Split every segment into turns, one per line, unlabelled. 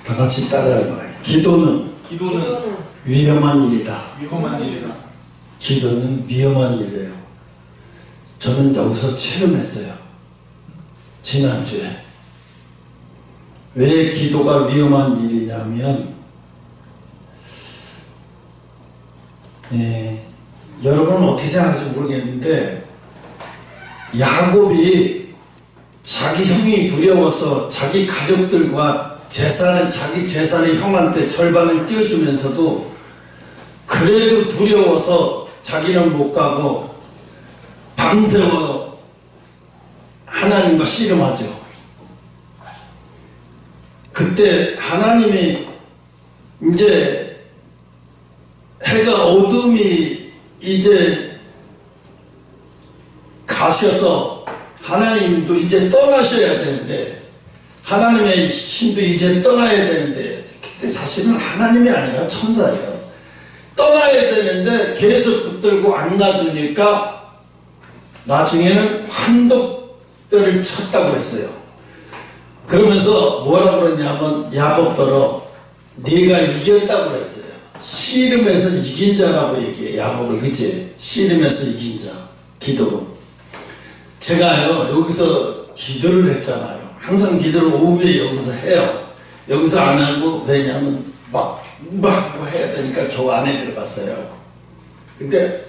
다 같이 따라해봐요. 기도는 위험한 일이다. 기도는 위험한 일이에요. 저는 여기서 체험했어요. 지난주에. 왜 기도가 위험한 일이냐면, 여러분은 어떻게 생각할지 모르겠는데, 야곱이 자기 형이 두려워서 자기 가족들과 자기 재산의 형한테 절반을 띄워주면서도 그래도 두려워서 자기는 못 가고 밤새워 하나님과 씨름하죠. 그때 하나님이 이제 해가 어둠이 이제 가셔서 하나님도 이제 떠나셔야 되는데, 하나님의 신도 이제 떠나야 되는데, 그때 사실은 하나님이 아니라 천사예요. 떠나야 되는데 계속 붙들고 안 놔주니까 나중에는 환독뼈를 쳤다고 했어요. 그러면서 뭐라고 그랬냐면, 야곱더러 네가 이겼다고 그랬어요. 씨름에서 이긴 자라고 얘기해. 야곱을, 그치? 씨름에서 이긴 자, 기도로. 제가요 여기서 기도를 했잖아요. 항상 기도를 오후에 여기서 해요. 여기서 안 하고, 왜냐면 막 해야 되니까 저 안에 들어갔어요. 근데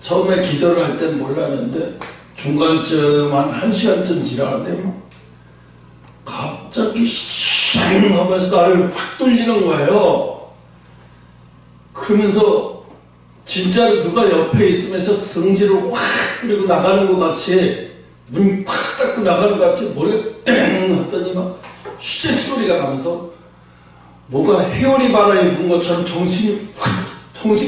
처음에 기도를 할 땐 몰랐는데 중간쯤 한 1시간쯤 지나는데 막 갑자기 샹 하면서 나를 확 돌리는 거예요. 그러면서 진짜로 누가 옆에 있으면서 성질을 확 뿌리고 나가는 것 같이, 문 팍 닫고 나가는 것 같이 머리가 땡 했더니 막 쉿 소리가 나면서 뭐가 회오리 바람이 부는 것처럼 정신이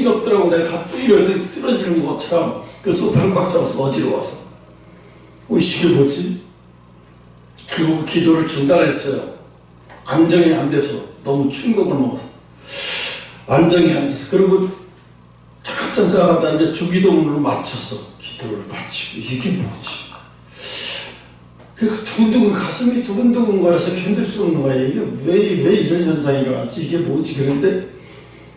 없더라고. 내가 갑자기 이러다 쓰러지는 것처럼 그 소파를 꽉 잡아서 어지러워서. 이게 뭐지? 그리고 기도를 중단했어요. 안정이 안 돼서, 너무 충격을 먹어서 안정이 안 돼서. 그리고 짝짝짝하다 이제 주기도문으로 맞췄어. 기도를 마치고 이게 뭐지? 그 두근두근, 가슴이 두근두근 거려서 견딜 수 없는 거예요. 이게 왜 이런 현상이 일어났지? 이게 뭐지? 그런데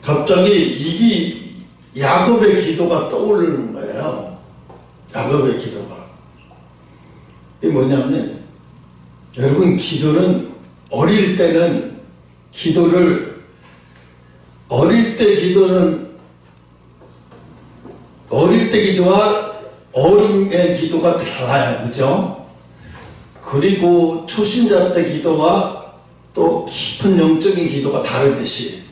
갑자기 이게 야곱의 기도가 떠오르는 거예요. 야곱의 기도가. 이게 뭐냐면, 여러분, 기도는 어릴 때는 어릴 때 기도와 어른의 기도가 달라요. 그죠? 그리고 초신자 때 기도와 또 깊은 영적인 기도가 다르듯이,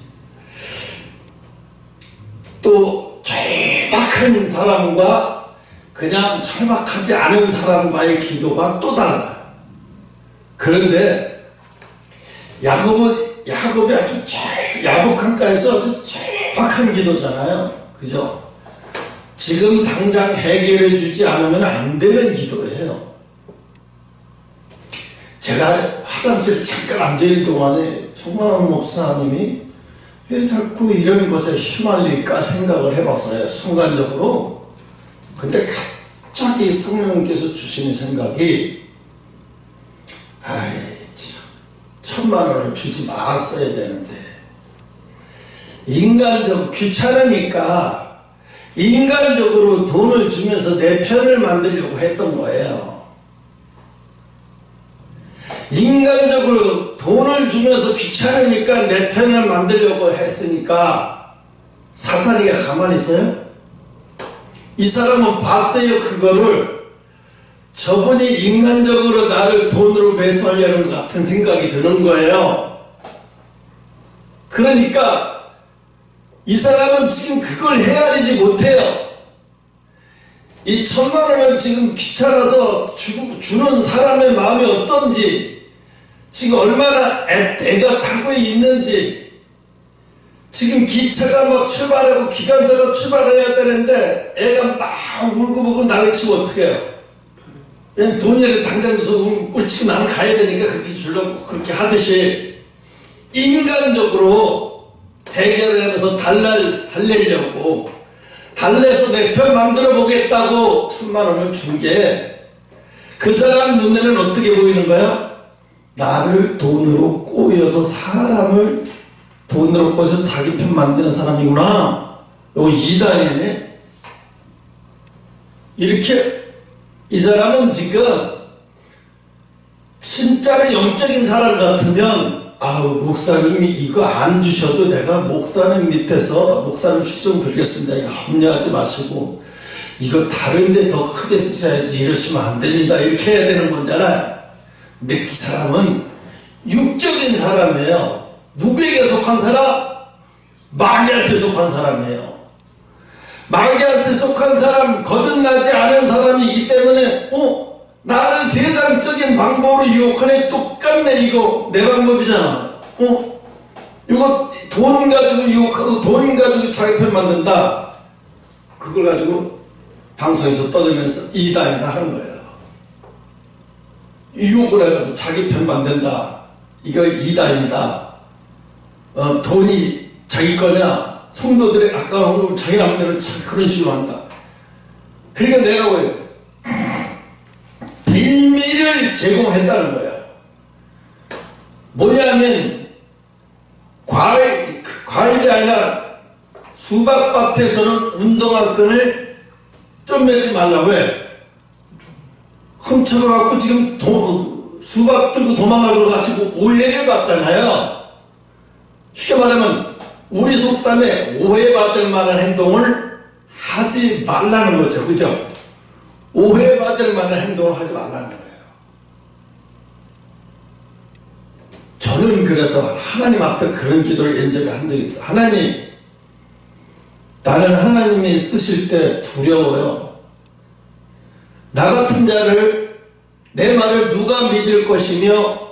또 절박한 사람과 그냥 절박하지 않은 사람과의 기도가 또 달라요. 그런데 야곱이 아주 야복한가에서 아주 절박한 기도잖아요. 그죠? 지금 당장 해결해 주지 않으면 안 되는 기도예요. 제가 화장실 잠깐 앉아있는 동안에 송만원 목사님이 왜 자꾸 이런 것에 휘말릴까 생각을 해봤어요. 순간적으로. 근데 갑자기 성령님께서 주시는 생각이, 아이 참, 1000만원을 주지 말았어야 되는데, 귀찮으니까 인간적으로 돈을 주면서 내 편을 만들려고 했던 거예요. 인간적으로 돈을 주면서 귀찮으니까 내 편을 만들려고 했으니까 사탄이가 가만히 있어요? 이 사람은 봤어요. 그거를. 저분이 인간적으로 나를 돈으로 매수하려는 것 같은 생각이 드는 거예요. 그러니까 이 사람은 지금 그걸 헤아리지 못해요. 이 1000만원을 지금 귀찮아서 주는 사람의 마음이 어떤지, 지금 얼마나 애가 타고 있는지, 지금 기차가 막 출발하고 기관사가 출발해야 되는데 애가 막 울고불고 난리치면 어떡해요? 그냥 돈이라도 당장 줘서 울고 치고 나는 가야 되니까 그렇게 주려고 그렇게 하듯이, 인간적으로 해결하면서 달래려고 달래서 내 편 만들어 보겠다고 1000만원을 준 게, 그 사람 눈에는 어떻게 보이는 거야? 나를 돈으로 꼬여서 사람을 돈으로 꼬여서 자기 편 만드는 사람이구나. 이거 이단이네. 이렇게 이 사람은 지금 진짜로 영적인 사람 같으면 아우 목사님이 이거 안 주셔도 내가 목사님 밑에서 목사님 수좀 드리겠습니다. 염려하지 마시고 이거 다른 데 더 크게 쓰셔야지 이러시면 안 됩니다. 이렇게 해야 되는 건잖아요. 근데 이 사람은 육적인 사람이에요. 누구에게 속한 사람? 마귀한테 속한 사람이에요. 마귀한테 속한 사람, 거듭나지 않은 사람이기 때문에 나는 세상적인 방법으로 유혹하네. 똑같네. 이거 내 방법이잖아. 이거 돈 가지고 유혹하고 돈 가지고 자기 편 만든다. 그걸 가지고 방송에서 떠들면서 이단이다 하는 거예요. 유혹을 해가서 자기 편 만든다. 이거 이단이다. 돈이 자기 거냐? 성도들의 아까운 걸 자기 남대로 그런 식으로 한다. 그러니까 내가 왜 빌미를 제공했다는 거예요. 뭐냐면 과일이 아니라 수박밭에서는 운동화끈을 좀 매지 말라. 왜? 훔쳐가갖고 지금 수박 들고 도망가고 같이 오해를 받잖아요. 쉽게 말하면 우리 속담에 오해받을 만한 행동을 하지 말라는 거죠. 그죠? 오해받을 만한 행동을 하지 말라는 거예요. 저는 그래서 하나님 앞에 그런 기도를 연적에 한 적이 있어요. 하나님, 나는 하나님이 쓰실 때 두려워요. 나 같은 자를, 내 말을 누가 믿을 것이며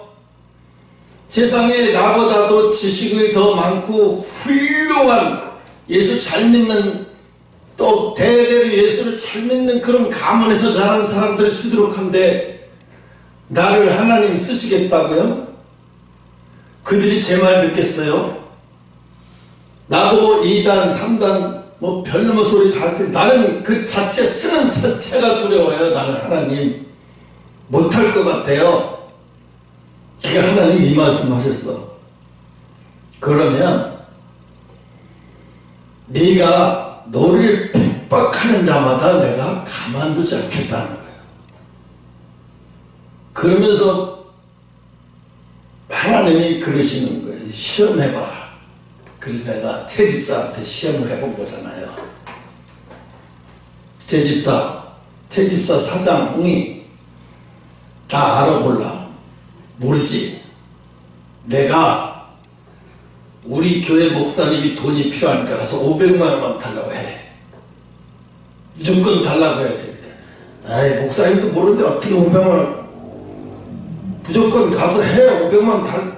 세상에 나보다도 지식이 더 많고 훌륭한 예수 잘 믿는 또 대대로 예수를 잘 믿는 그런 가문에서 자란 사람들이 수두룩한데 나를 하나님 쓰시겠다고요? 그들이 제 말 듣겠어요? 나보고 2단 3단 뭐 별놈의 소리 다 할 때 나는 그 자체 쓰는 자체가 두려워요. 나는 하나님 못할 것 같아요. 그러니까 하나님 이 말씀 하셨어. 그러면 네가 너를 핍박하는 자마다 내가 가만두지 않겠다는 거예요. 그러면서 하나님이 그러시는 거예요. 시험해봐라. 그래서 내가 제 집사한테 시험을 해본 거잖아요. 제 집사 사장이 다 알아볼라. 모르지. 내가 우리 교회 목사님이 돈이 필요하니까 가서 500만 원만 달라고 해. 무조건 달라고 해야 되니까. 아이 목사님도 모르는데 어떻게 500만 원 무조건 가서 해. 500만 원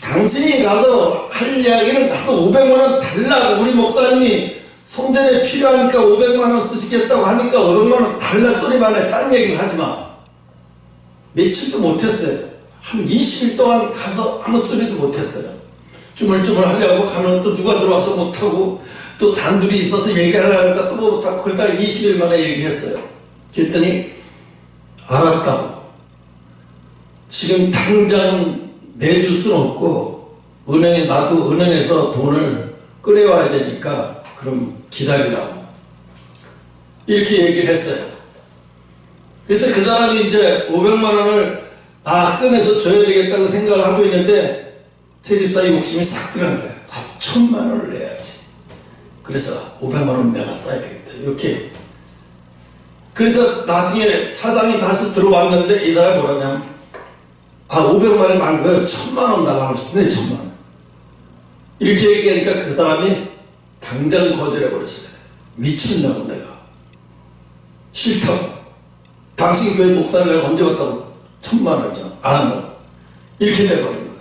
당신이 가서 할 이야기는 가서 500만 원 달라고. 우리 목사님이 성전에 필요하니까 500만 원 쓰시겠다고 하니까 500만 원 달라 소리만 해. 딴 얘기는 하지마. 며칠도 못했어요. 한 20일 동안 가서 아무 소리도 못했어요. 쭈물쭈물 하려고 가면 또 누가 들어와서 못하고 또 단둘이 있어서 얘기하려고 하니까 또 못하고 그러다가 20일 만에 얘기했어요. 그랬더니 알았다고. 지금 당장 내줄 수는 없고 은행에 나도 은행에서 돈을 끌어와야 되니까 그럼 기다리라고 이렇게 얘기를 했어요. 그래서 그 사람이 이제 500만 원을 꺼내서 줘야 되겠다고 생각을 하고 있는데 제 집사의 욕심이 싹 들어간 거예요. 1000만 원을 내야지. 그래서 500만 원 내가 써야 되겠다. 이렇게. 그래서 나중에 사장이 다시 들어왔는데 이 사람이 뭐라냐면 500만 원 말고요. 1000만 원 달라고 했는데 1000만 원. 이렇게 얘기하니까 그 사람이 당장 거절해버렸어요. 미친다고 내가. 싫다고. 당신 교회 목사를 내가 언제 갔다고 1000만 원이잖아. 안 한다고. 이렇게 돼버린 거예요.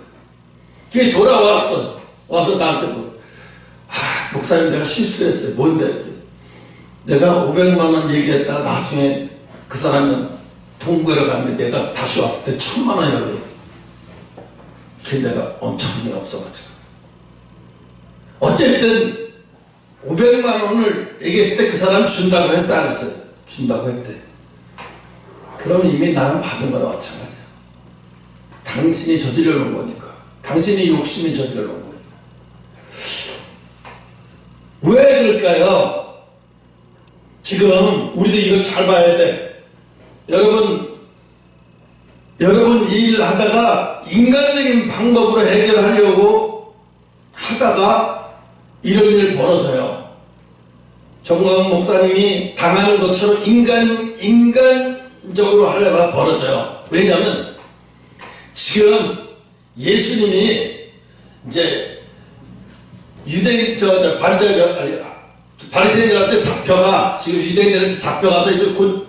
그게 돌아왔어. 와서 나한테 목사님 내가 실수했어요. 뭔데? 내가 500만 원 얘기했다가 나중에 그 사람은 동구에 갔는데 내가 다시 왔을 때 1000만 원이라고 얘기해. 그래서 내가 엄청 힘이 없어가지고. 어쨌든 500만 원을 얘기했을 때 그 사람 준다고 했어 안 했어요? 준다고 했대. 그러면 이미 나는 받은 거나 마찬가지야. 당신이 저질러 놓은 거니까. 당신이 욕심이 저질러 놓은 거니까. 왜 그럴까요? 지금 우리도 이거 잘 봐야 돼. 여러분 이 일 하다가 인간적인 방법으로 해결하려고 하다가 이런 일 벌어져요. 정광훈 목사님이 당하는 것처럼 인간적으로 하려다 벌어져요. 왜냐하면 지금 예수님이 이제 바리새인들한테 잡혀가, 지금 유대인들한테 잡혀가서 이제 곧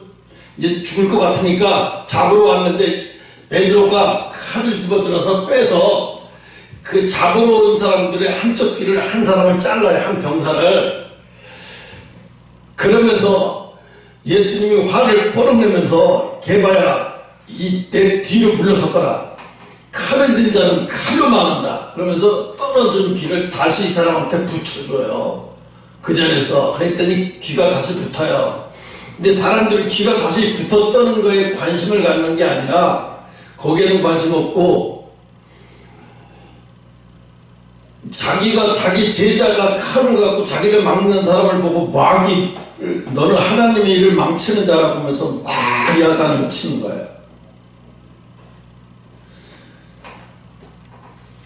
이제 죽을 것 같으니까 잡으러 왔는데 베드로가 칼을 집어들어서 빼서 그 잡으러 온 사람들의 한쪽 귀를 한 사람을 잘라요. 한 병사를. 그러면서 예수님이 화를 뻐럭내면서 개봐야 내 뒤로 물러섰거라. 칼을 든 자는 칼로 망한다. 그러면서 떨어진 귀를 다시 이 사람한테 붙여줘요. 그 자리에서. 그랬더니 귀가 다시 붙어요. 근데 사람들이 귀가 다시 붙었다는 거에 관심을 갖는 게 아니라 거기에는 관심 없고, 자기 제자가 칼을 갖고 자기를 막는 사람을 보고 너는 하나님의 일을 망치는 자라고 하면서 막 야단을 치는 거예요.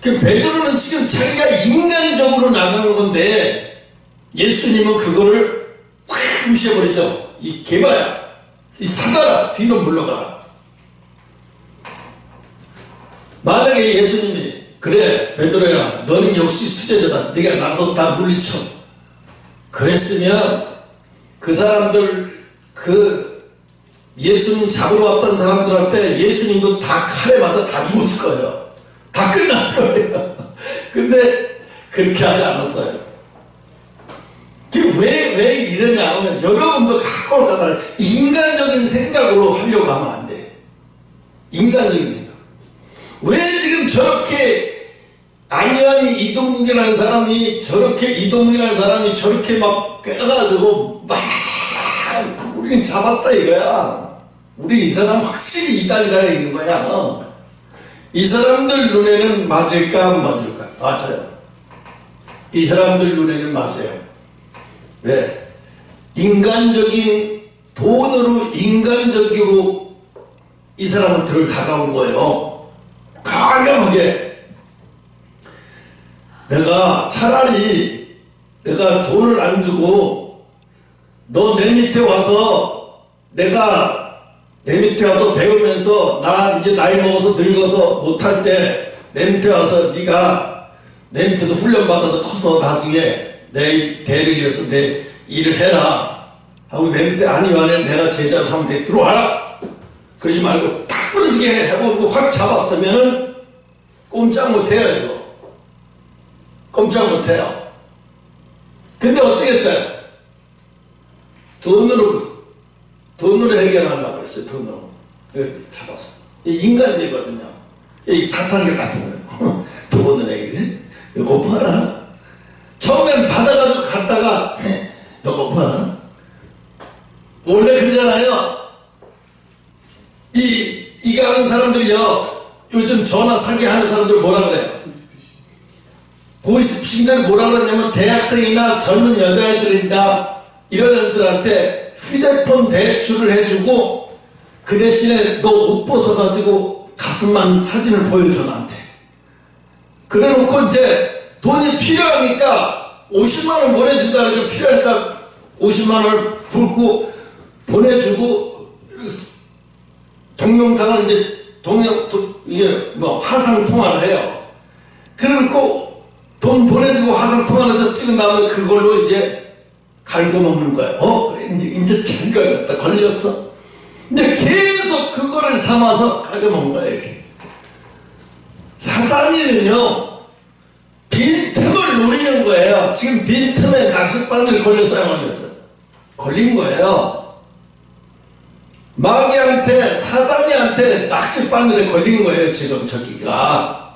베드로는 지금 자기가 인간적으로 나가는 건데 예수님은 그거를 확 무시해버리죠. 이 개봐야, 이 사다라, 뒤로 물러가라. 만약에 예수님이 그래 베드로야 너는 역시 수제자다, 네가 나서 다 물리쳐 그랬으면 그 사람들, 그 예수님 잡으러 왔던 사람들한테 예수님도 다 칼에 맞아 다 죽었을 거예요. 다 끝났을 거예요. 근데 그렇게 하지 않았어요. 왜 이러냐 하면 여러분도 갖고 가다가 인간적인 생각으로 하려고 하면 안 돼. 인간적인 생각. 왜 지금 저렇게 안희환이 이동국이라는 사람이 저렇게 막 깨가지고 막 우리는 잡았다 이거야. 우리 이 사람 확실히 이단이라 있는 거야. 이 사람들 눈에는 맞을까 안 맞을까? 맞아요. 이 사람들 눈에는 맞아요. 왜? 돈으로 인간적으로 이 사람한테 다가온 거예요. 강력하게. 차라리 내가 돈을 안 주고 너 내 밑에 와서 배우면서 나 이제 나이 먹어서 늙어서 못할 때 내 밑에 와서 네가 내 밑에서 훈련받아서 커서 나중에 내 대를 위해서 내 일을 해라 하고 내 밑에 안희환을 내가 제자로 삼으면 돼. 들어와라. 그러지 말고 탁 부러지게 해보고 확 잡았으면은 꼼짝 못해요. 이거 꼼짝 못해요. 근데 어떻게 했어요? 돈으로 해결하려고 그랬어요. 돈으로 잡아서. 인간적이거든요. 이 사탄을 딱 보면 돈으로 해결해? 이거 봐라. 처음엔 받아가지고 갔다가 이거 봐라. 원래 그러잖아요. 이거 하는 사람들이요, 요즘 전화 사기하는 사람들 뭐라 그래요? 보이스피싱들 뭐라 그러냐면 대학생이나 젊은 여자애들이나 이런 애들한테 휴대폰 대출을 해주고 그 대신에 너 옷 벗어가지고 가슴만 사진을 보여줘 나한테. 그래놓고 이제 돈이 필요하니까 50만원 보내준다 그러니까 필요하니까 50만원을 불고 보내주고 동영상을 이제 이게 화상 통화를 해요. 그래놓고 돈 보내주고 화상 통화를 해서 찍은 다음에 그걸로 이제 갈고 먹는 거예요. 그래 이제 잘 걸렸다. 걸렸어. 이제 계속 그거를 담아서 갈고 먹는 거예요. 이렇게. 사단이는요 빈틈을 노리는 거예요. 지금 빈틈에 낚싯바늘 걸렸어요, 안 걸렸어요? 걸린 거예요. 마귀한테, 사단이한테 낚싯바늘에 걸린 거예요. 지금 저기가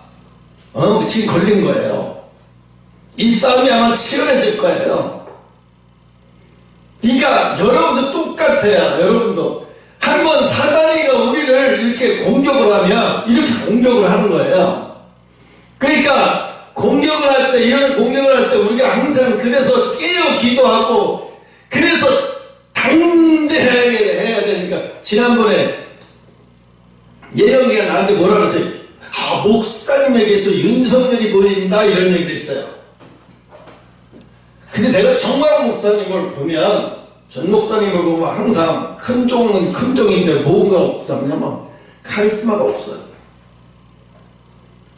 지금 걸린 거예요. 이 싸움이 아마 치열해질 거예요. 그러니까 여러분도 똑같아요. 여러분도 한번 사단이가 우리를 이렇게 공격을 하면 이렇게 공격을 하는 거예요. 그러니까 공격을 할 때, 이런 공격을 할 때 우리가 항상 그래서 깨어 기도하고 그래서 당대하게 해야 되니까. 지난번에 예영이가 나한테 뭐라 그랬어요? 아, 목사님에게서 윤석열이 보인다 이런 얘기를 했어요. 근데 내가 정광 목사님을 보면, 전 목사님을 보면 항상 큰 종은 큰 종인데 뭐가 없었냐면 카리스마가 없어요.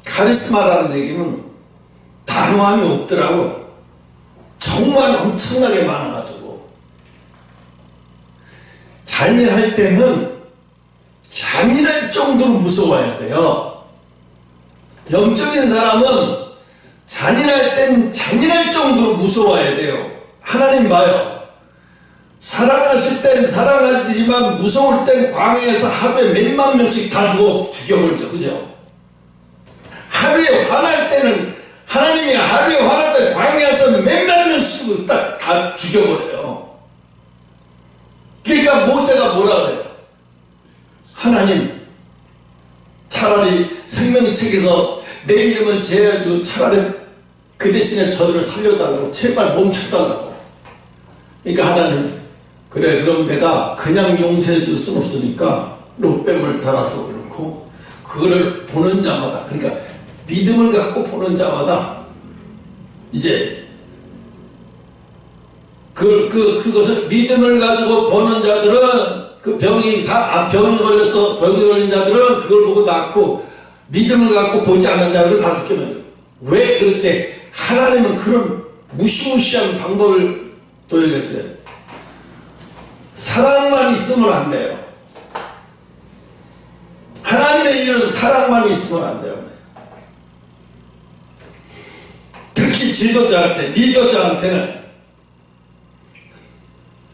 카리스마라는 얘기는 단호함이 없더라고. 정말 엄청나게 많아가지고. 잔인할 때는 잔인할 정도로 무서워야 돼요. 영적인 사람은 잔인할 땐 잔인할 정도로 무서워야 돼요. 하나님 봐요. 사랑하실 땐 사랑하지만 무서울 땐 광야에서 하루에 몇만 명씩 다 죽여버리죠. 그죠? 하루에 화날 때는 하나님이 하루에 화날 때 광야에서 몇만 명씩 다 죽여버려요. 그러니까 모세가 뭐라 그래요? 하나님, 차라리 생명의 책에서 내 이름은 제해주고 차라리 그 대신에 저들을 살려달라고, 제발 멈춰달라고. 그러니까 하나님, 그래, 그럼 내가 그냥 용서해 줄 수는 없으니까 롯뱀을 달아서 그렇고, 그거를 보는 자마다, 그러니까 믿음을 갖고 보는 자마다 이제 그것을 믿음을 가지고 보는 자들은 그 병이 걸린 자들은 그걸 보고 낫고, 믿음을 갖고 보지 않는 자들은 다 죽게. 왜 그렇게 하나님은 그런 무시무시한 방법을 보여줬어요? 사랑만 있으면 안 돼요. 하나님의 일은 사랑만 있으면 안 돼요. 특히 지도자한테, 리더자한테는.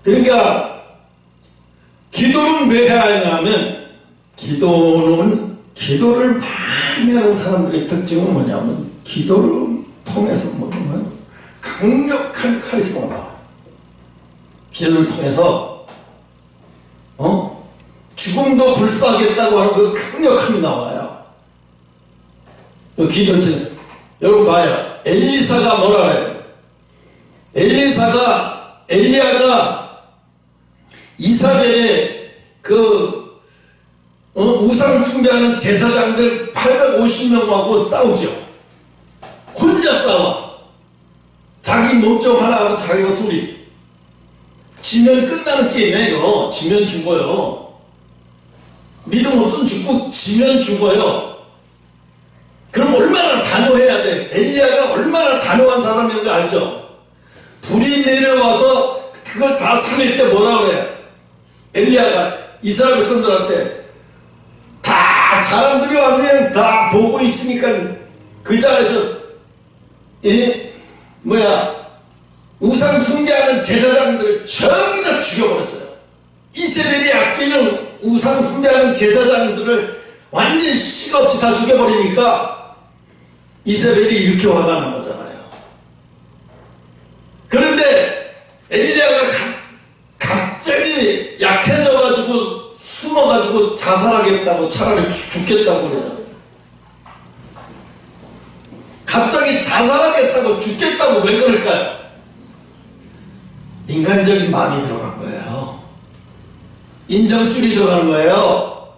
그러니까 기도는 왜 해야 하냐면, 기도를 많이 하는 사람들의 특징은 뭐냐면, 기도를 통해서 뭐냐면 강력한 카리스마가, 기도를 통해서 죽음도 불사하겠다고 하는 그 강력함이 나와요. 그 기도를 통해서. 여러분 봐요. 엘리사가 뭐라 그래요? 엘리야가 이사벨의 우상 숭배하는 제사장들 850명하고 싸우죠. 혼자 싸워. 자기 몸종 하나하고 자기가 둘이. 지면 끝나는 게임이에요. 지면 죽어요. 믿음 없으면 죽고 지면 죽어요. 그럼 얼마나 단호해야 돼? 엘리야가 얼마나 단호한 사람인 거 알죠? 불이 내려와서 그걸 다 살릴 때 뭐라 그래요? 엘리야가 이스라엘 백성들한테 다 사람들이 와서 그냥 다 보고 있으니까 그 자리에서 우상 숭배하는 제사장들을 전부 다 죽여버렸어요. 이세벨이 아끼는 우상 숭배하는 제사장들을 완전 시가 없이 다 죽여버리니까 이세벨이 이렇게 화가 난 거잖아요. 그런데 엘리야가 갑자기 약해져가지고 숨어가지고 자살하겠다고, 차라리 죽겠다고 그러잖아요. 갑자기 자살하겠다고 죽겠다고 왜 그럴까요? 인간적인 마음이 들어간 거예요. 인정줄이 들어가는 거예요.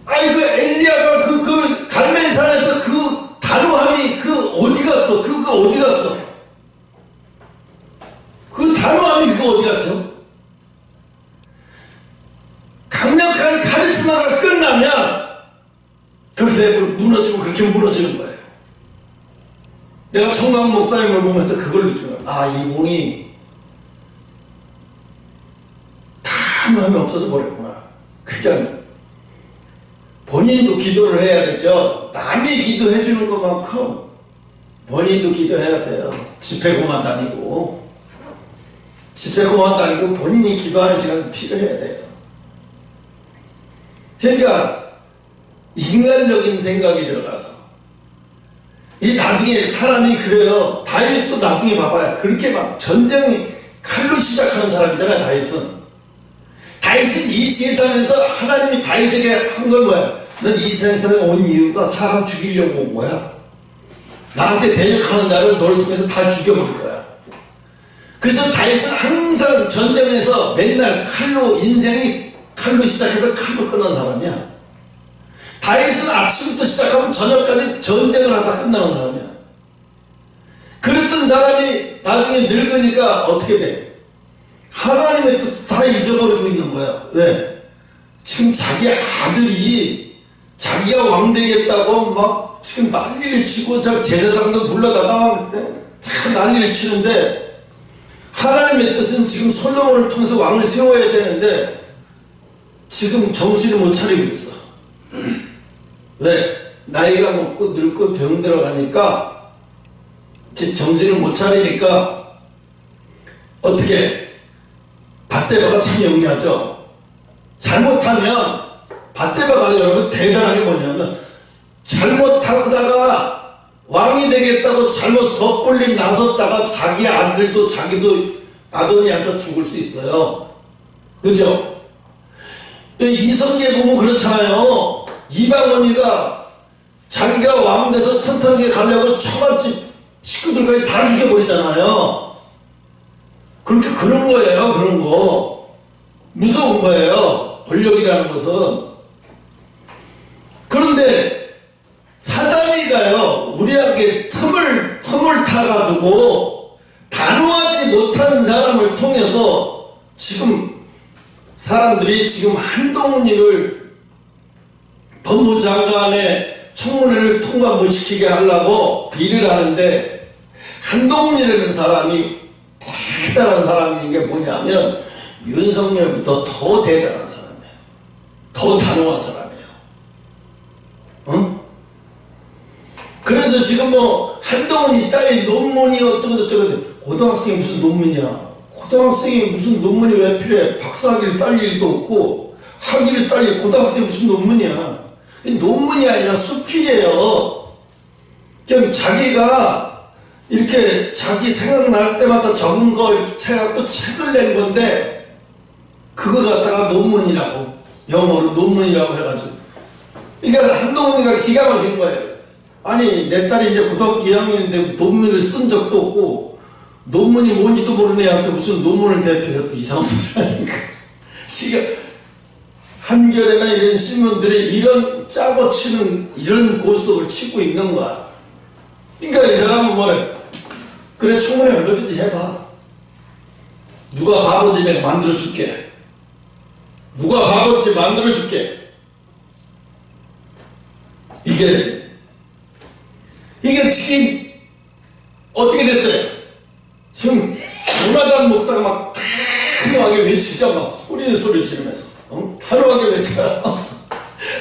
아니 그 엘리야가 그 갈멜산에서 그 단호함이 어디 갔어? 그거 어디 갔어? 그 단호함이 그거 어디 갔죠? 강력한 카리스마가 끝나면 그렇게 무너지면 그렇게 무너지는 거예요. 내가 청강 목사님을 보면서 그걸 느끼는 거예요. 아, 이분이 단호함이 없어져 버렸구나. 그냥 본인도 기도를 해야겠죠. 남이 기도해 주는 것만큼 본인도 기도해야 돼요. 집회고만 다니고 본인이 기도하는 시간이 필요해야 돼요. 그러니까 인간적인 생각이 들어가서 이 나중에 사람이 그래요. 다윗도 나중에 봐봐요. 그렇게 막 전쟁이 칼로 시작하는 사람이잖아요. 다윗은 다윗은 이 세상에서 하나님이 다윗에게 한 건 뭐야? 넌 이 세상에 온 이유가 사람 죽이려고 온 거야. 나한테 대적하는 자를 너를 통해서 다 죽여버릴 거야. 그래서 다윗은 항상 전쟁에서 맨날 칼로, 인생이 칼로 시작해서 칼로 끝난 사람이야. 다윗은 아침부터 시작하면 저녁까지 전쟁을 하다 끝나는 사람이야. 그랬던 사람이 나중에 늙으니까 어떻게 돼? 하나님의 뜻 다 잊어버리고 있는 거야. 왜? 지금 자기 아들이 자기가 왕 되겠다고 막 지금 난리를 치고 제사장도 불러다가 막 참 난리를 치는데, 하나님의 뜻은 지금 솔로몬을 통해서 왕을 세워야 되는데 지금 정신을 못 차리고 있어. 왜? 나이가 먹고 늙고 병 들어가니까 정신을 못 차리니까 어떻게, 밧세바가 참 영리하죠. 잘못하면 밧세바가 여러분 대단하게 뭐냐면, 잘못하다가 왕이 되겠다고 잘못 섣불리 나섰다가 자기 아들도 자기도 아도니한테 죽을 수 있어요. 그죠? 이성계 보면 그렇잖아요. 이방원이가 자기가 왕 돼서 튼튼하게 가려고 처갓집 식구들까지 다 죽여버리잖아요. 그렇게 그런 거예요. 그런 거 무서운 거예요, 권력이라는 것은. 그런데 사단이가요, 우리에게 틈을 타가지고 단호하지 못하는 사람을 통해서 지금 사람들이 지금 한동훈이를 법무장관의 청문회를 통과 못 시키게 하려고 일을 하는데, 한동훈이라는 사람이 대단한 사람인 게 뭐냐면 윤석열보다 더 대단한 사람이에요. 더 단호한 사람이에요. 응? 그래서 지금 뭐 한동훈이 딸이 논문이 어쩌고 저쩌고, 고등학생이 무슨 논문이야. 고등학생이 무슨 논문이 왜 필요해? 박사학위를 딸 일도 없고 학위를 딸 일, 고등학생이 무슨 논문이야. 논문이 아니라 수필이에요. 그냥 자기가 이렇게 자기 생각날 때마다 적은 거 이렇게 해갖고 책을 낸 건데, 그거 갖다가 논문이라고, 영어로 논문이라고 해가지고. 그러니까 한동훈이가 기가 막힌 거예요. 아니, 내 딸이 이제 고등학교 2학년인데 논문을 쓴 적도 없고 논문이 뭔지도 모르는 애한테 무슨 논문을 대표해서 이상한 소리 하니까. 지금 한겨레나 이런 신문들이 이런 짜고 치는 이런 고스톱을 치고 있는 거야. 그러니까 이 사람은 뭐래? 그래, 청문회 얼마든지 해봐. 누가 바보인지 내가 만들어줄게. 누가 바보인지 만들어줄게. 이게 지금 어떻게 됐어요? 지금 조나단 목사가 막 타루하게 외치죠. 막 소리 지르면서 타루하게 외쳐요.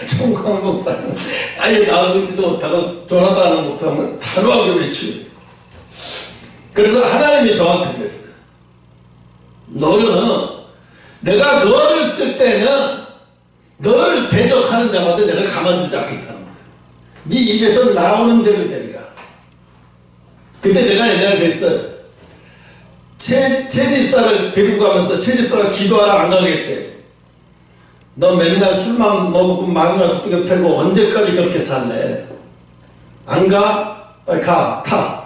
총각 목사는 아예 나오지도 못하고 조나단 목사는 타루하게 외치고. 그래서 하나님이 저한테 그랬어요. 너는 내가 너를 쓸 때는 너를 대적하는 자마다 내가 가만두지 않겠다는 거예요. 네 입에서 나오는 대로 되리라. 근데 내가 옛날에 그랬어요. 최 집사를 데리고 가면서 최 집사가 기도하라 안 가겠대. 너 맨날 술만 먹고 마누라 뚝뚝 패고 언제까지 그렇게 살래? 안 가? 빨리 가. 타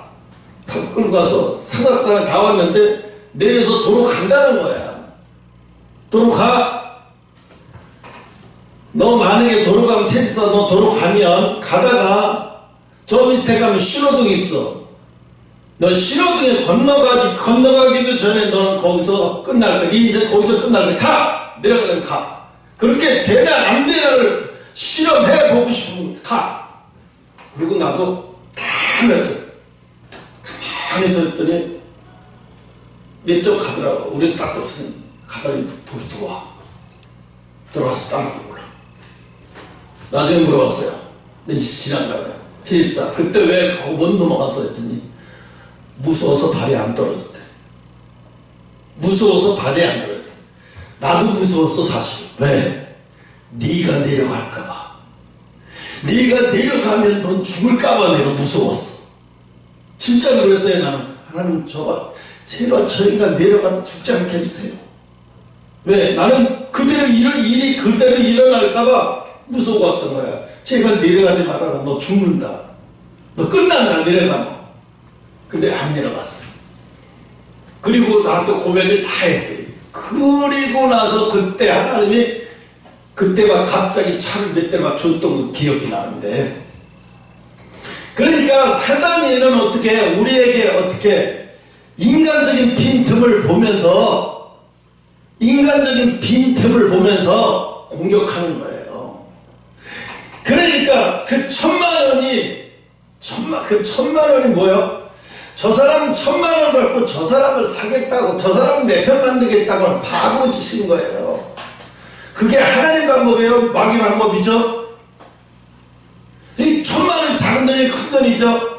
끌고 가서 삼각산에 다 왔는데 내려서 도로 간다는 거야. 도로 가. 너 만약에 도로 가면 최 집사 너 도로 가면 가다가 저 밑에 가면 신호등이 있어. 너 신호등에 건너가기도 전에 너는 거기서 끝날 거야. 네 인생 거기서 끝날 거야. 가! 내려가면 가. 그렇게 되나 안 되나를 실험해보고 싶으면 가. 그리고 나도 다 하면서 가만히 서 있더니 몇 점 가더라고. 우리는 딱 들었으니 가다니 들어와. 들어와서 땅도 몰라. 나중에 물어봤어요. 이제 지난다고요. 제 집사 그때 왜 못 넘어갔어 했더니 무서워서 발이 안 떨어졌대. 무서워서 발이 안 떨어졌대. 나도 무서웠어 사실. 왜? 네가 내려갈까봐. 네가 내려가면 넌 죽을까봐 내가 무서웠어. 진짜 그랬어요. 나는 하나님 제발 저 인간 내려가면 죽지 않게 해주세요. 왜? 나는 그대로 일이 그대로 일어날까봐 무서웠던 거야. 제발 내려가지 말아라. 너 죽는다. 너 끝난다. 내려가면. 근데 안 내려갔어. 그리고 나한테 고백을 다 했어요. 그리고 나서 그때 하나님이 그때 막 갑자기 차를 몇 대 막 줬던 기억이 나는데, 그러니까 사단이는 어떻게 우리에게 어떻게 인간적인 빈틈을 보면서 공격하는 거예요. 그러니까 그 1,000만 원이 뭐예요? 저 사람 1,000만 원 갖고 저 사람을 사겠다고, 저 사람을 내 편 만들겠다고 바보짓인 거예요. 그게 하나님 방법이에요? 마귀 방법이죠? 이 1,000만 원이 작은 돈이 큰 돈이죠?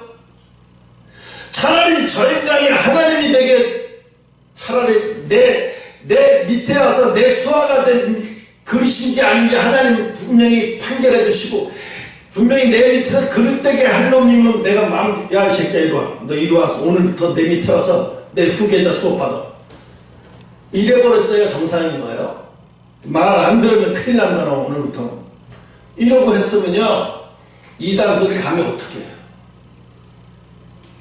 차라리 저 인간이 하나님이 되게, 차라리 내 밑에 와서 내 수하가 된 그릇인지 아닌지 하나님 분명히 판결해 주시고, 분명히 내 밑에서 그릇되게 할 놈이면 내가 야, 이 새끼야, 이리 와. 너 이리 와서 오늘부터 내 밑에 와서 내 후계자 수업 받아. 이래버렸어야 정상인 거예요. 말 안 들으면 큰일 난다, 오늘부터. 이러고 했으면요, 이단 소리 가면 어떡해.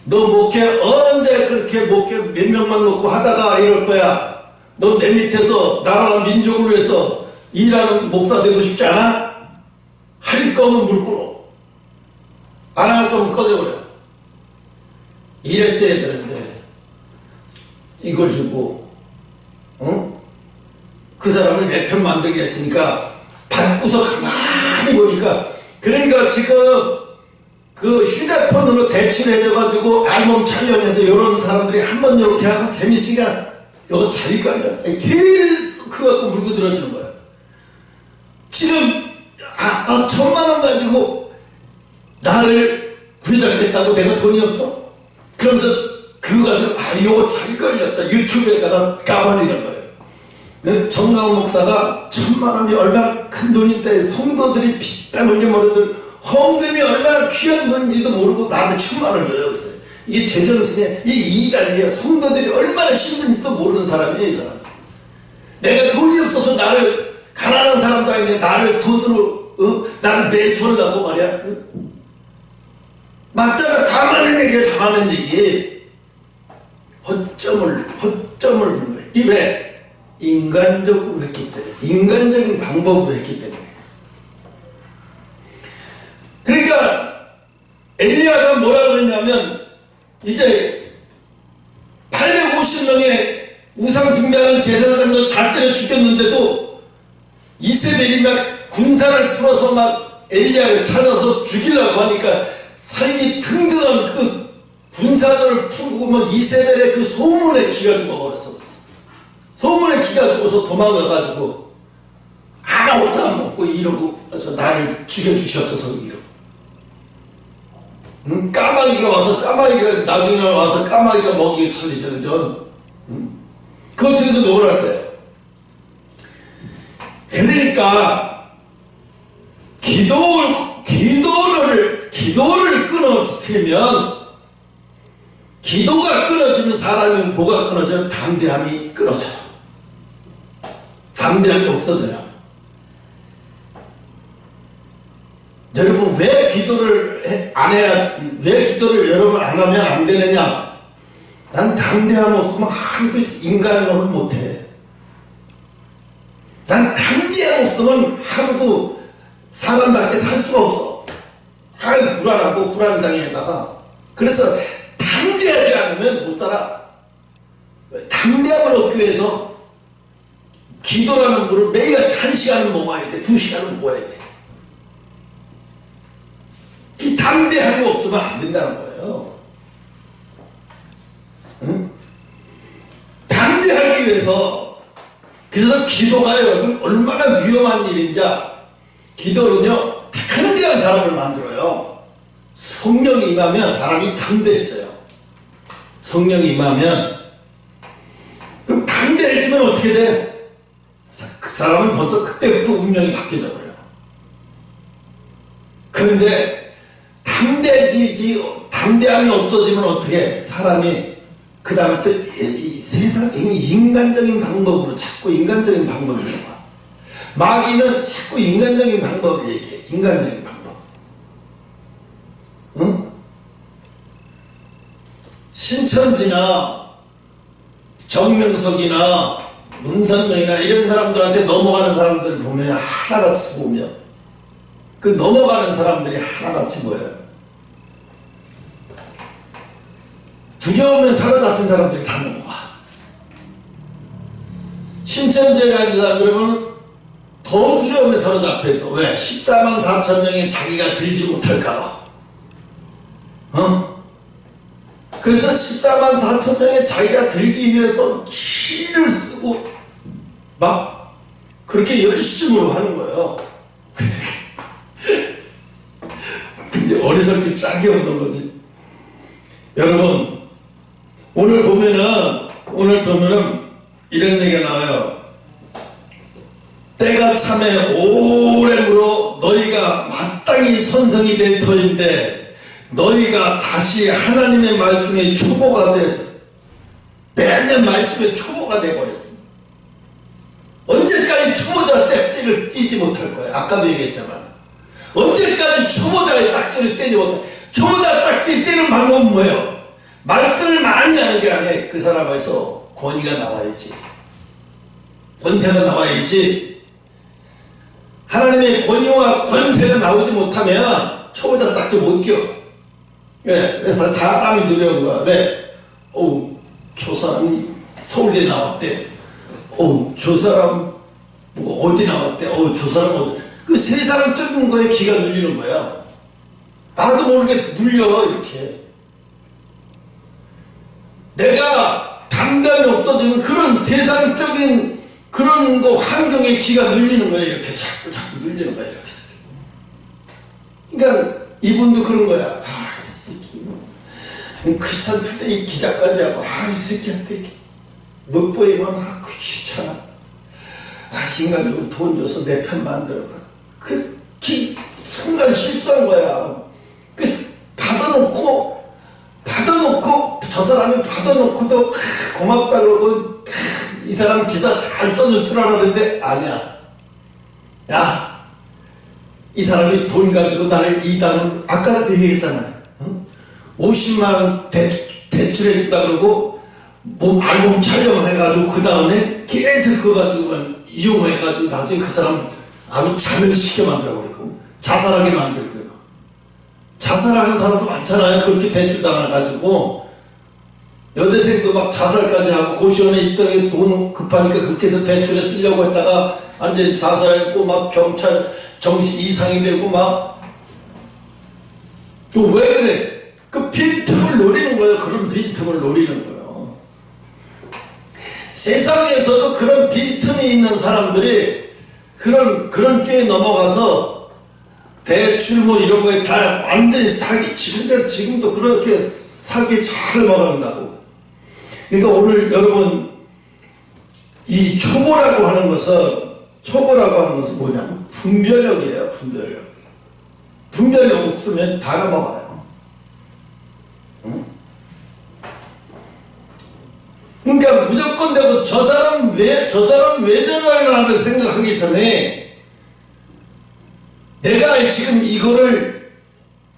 너 목회 언제 그렇게 목회 몇 명만 놓고 하다가 이럴 거야. 너 내 밑에서 나라와 민족을 위해서 일하는 목사 되고 싶지 않아? 할 거면 물 끌어. 안 할 거면 꺼져버려. 이랬어야 되는데, 이걸 주고, 그 사람을 내 편 만들게 했으니까, 받고서 가만히 보니까, 그러니까 지금 그 휴대폰으로 대출해줘가지고 앨범 촬영해서 이런 사람들이 한번 이렇게 하고 재밌으니까, 이거 잘 걸려. 계속 그거 갖고 물고 들어주는 거야. 지금 1,000만 원 가지고 나를 구해잡겠다고 내가 돈이 없어? 그러면서 그거 가지고 이거 잘 걸렸다. 유튜브에다가 까발리는 거예요. 정강훈 목사가 1,000만 원이 얼마나 큰 돈인데 성도들이 피땀 흘려 모르는 헌금이 얼마나 귀한 돈인지도 모르고 나한테 1,000만 원을 줘요. 그랬어요. 이게 제정신에 이 이단이에요. 성도들이 얼마나 힘든지도 모르는 사람이에요, 이 사람. 내가 돈이 없어서 나를, 가난한 사람도 아닌데 나를 돈으로 나를 매수하려고 말이야. 맞잖아. 다 많은 얘기야. 다 많은 얘기. 허점을 부른 거야. 왜? 인간적으로 했기 때문에, 인간적인 방법으로 했기 때문에. 그러니까 엘리야가 뭐라 그랬냐면, 이제 850명의 우상숭배하는 제사장들 다 때려 죽였는데도 이세벨이 막 군사를 풀어서 막 엘리야를 찾아서 죽이려고 하니까 살기 등등한 그 군사들을 풀고 막 이세벨의 그 소문에 기가 죽어버렸어. 소문에 기가 죽어서 도망가가지고 아무것도 안 먹고 이러고 나를 죽여주시옵소서 이러고. 까마귀가 와서, 까마귀가 나중에 와서 까마귀가 먹이게 살리죠, 그죠? 그 어떻게도 놀았어요. 그러니까 기도를 끊어뜨리면, 기도가 끊어지면 사람이 뭐가 끊어져요? 담대함이 끊어져요. 담대함이 없어져요. 여러분, 왜 기도를 여러분 안 하면 안 되느냐? 난 담대함 없으면 하루도 인간을 못해. 난 담대함 없으면 하루도 사람답게 살 수가 없어. 불안하고 불안장애에다가. 그래서 담대하지 않으면 못 살아. 담대함을 얻기 위해서 기도라는 물을 매일 1시간은 먹어야 돼. 2시간은 먹어야 돼. 이 담대함이 없으면 안 된다는 거예요. 응? 담대하기 위해서, 그래서 기도가 여러분 얼마나 위험한 일인지, 기도는요 담대한 사람을 만들어요. 성령이 임하면 사람이 담대해져요. 성령이 임하면, 그럼 담대해지면 어떻게 돼? 그 사람은 벌써 그때부터 운명이 바뀌어져 버려요. 그런데 담대함이 없어지면 어떻게 해? 사람이 그 다음에 또 이 세상 인간적인 방법으로 자꾸 인간적인 방법을 해봐. 마귀는 자꾸 인간적인 방법을 얘기해. 인간적인 방법. 응? 신천지나 정명석이나 문선명이나 이런 사람들한테 넘어가는 사람들을 보면 하나같이 보면 그 넘어가는 사람들이 하나같이 보여요. 두려움에 사로잡힌 사람들이 다 넘어가. 신천지에 가 있는 사람들은 더 두려움에 사로잡혀서 왜? 14만 4천 명이 자기가 들지 못할까봐. 그래서 14만 4천 명이 자기가 들기 위해서 기를 쓰고 막 그렇게 열심으로 하는 거예요. 근데 어리석게 짝이 없는 거지. 여러분, 오늘 보면은 이런 얘기가 나와요. 때가 참에 오래므로 너희가 마땅히 선성이 될 터인데 너희가 다시 하나님의 말씀에 초보가 돼서 매년 말씀에 초보가 돼버렸습니다. 언제까지 초보자 딱지를 띄지 못할 거예요. 아까도 얘기했잖아요. 언제까지 초보자의 딱지를 떼지 못할 거예요. 초보자 딱지 떼는 방법은 뭐예요? 말씀을 많이 하는 게 아니에요. 그 사람에서 권위가 나와야지. 권세가 나와야지. 하나님의 권위와 권세가 나오지 못하면 초보자 딱지 못 껴. 왜? 그래서 사람이 두려운 거야. 왜? 저 사람이 서울대 나왔대. 저 사람 뭐 어디 나왔대. 저 사람 어디. 그 세상적인 거에 기가 눌리는 거야. 나도 모르게 눌려 이렇게. 내가 담당이 없어지는 그런 세상적인 그런 거 환경에 기가 눌리는 거야. 이렇게 자꾸 눌리는 거야. 이렇게. 그러니까 이분도 그런 거야. 크리스찬 투데이 기자까지 하고 이 새끼한테 못 보이면 귀찮아. 인간적으로 돈 줘서 내 편 만들어. 순간 실수한 거야. 받아놓고 저 사람이 받아놓고도 고맙다 그러고 이 사람 기사 잘 써줄 줄 알았는데 아니야. 야, 이 사람이 돈 가지고 나를 이단을 아까도 얘기했잖아요. 50만원 대출해준다 그러고 뭐 앨범 촬영해가지고 그 다음에 계속 그거 가지고 이용해가지고 나중에 그 사람 아주 자멸시켜 만들어버리고 자살하게 만들고요. 자살하는 사람도 많잖아요. 그렇게 대출 당해가지고 여대생도 막 자살까지 하고 고시원에 있다가 돈 급하니까 그렇게 해서 대출에 쓰려고 했다가 완전히 자살했고 막 경찰 정신 이상이 되고 막 또 왜 그래? 그 빈틈을 노리는 거예요. 그런 빈틈을 노리는 거예요. 세상에서도 그런 빈틈이 있는 사람들이 그런 꾀에 넘어가서 대출 뭐 이런 거에 다 완전히 사기, 지금도 그렇게 사기 잘 먹어간다고. 그러니까 오늘 여러분, 이 초보라고 하는 것은 뭐냐면 분별력이에요. 분별력 없으면 다 넘어가요. 그러니까 무조건 되고 저 사람 왜 저러나 생각하기 전에 내가 지금 이거를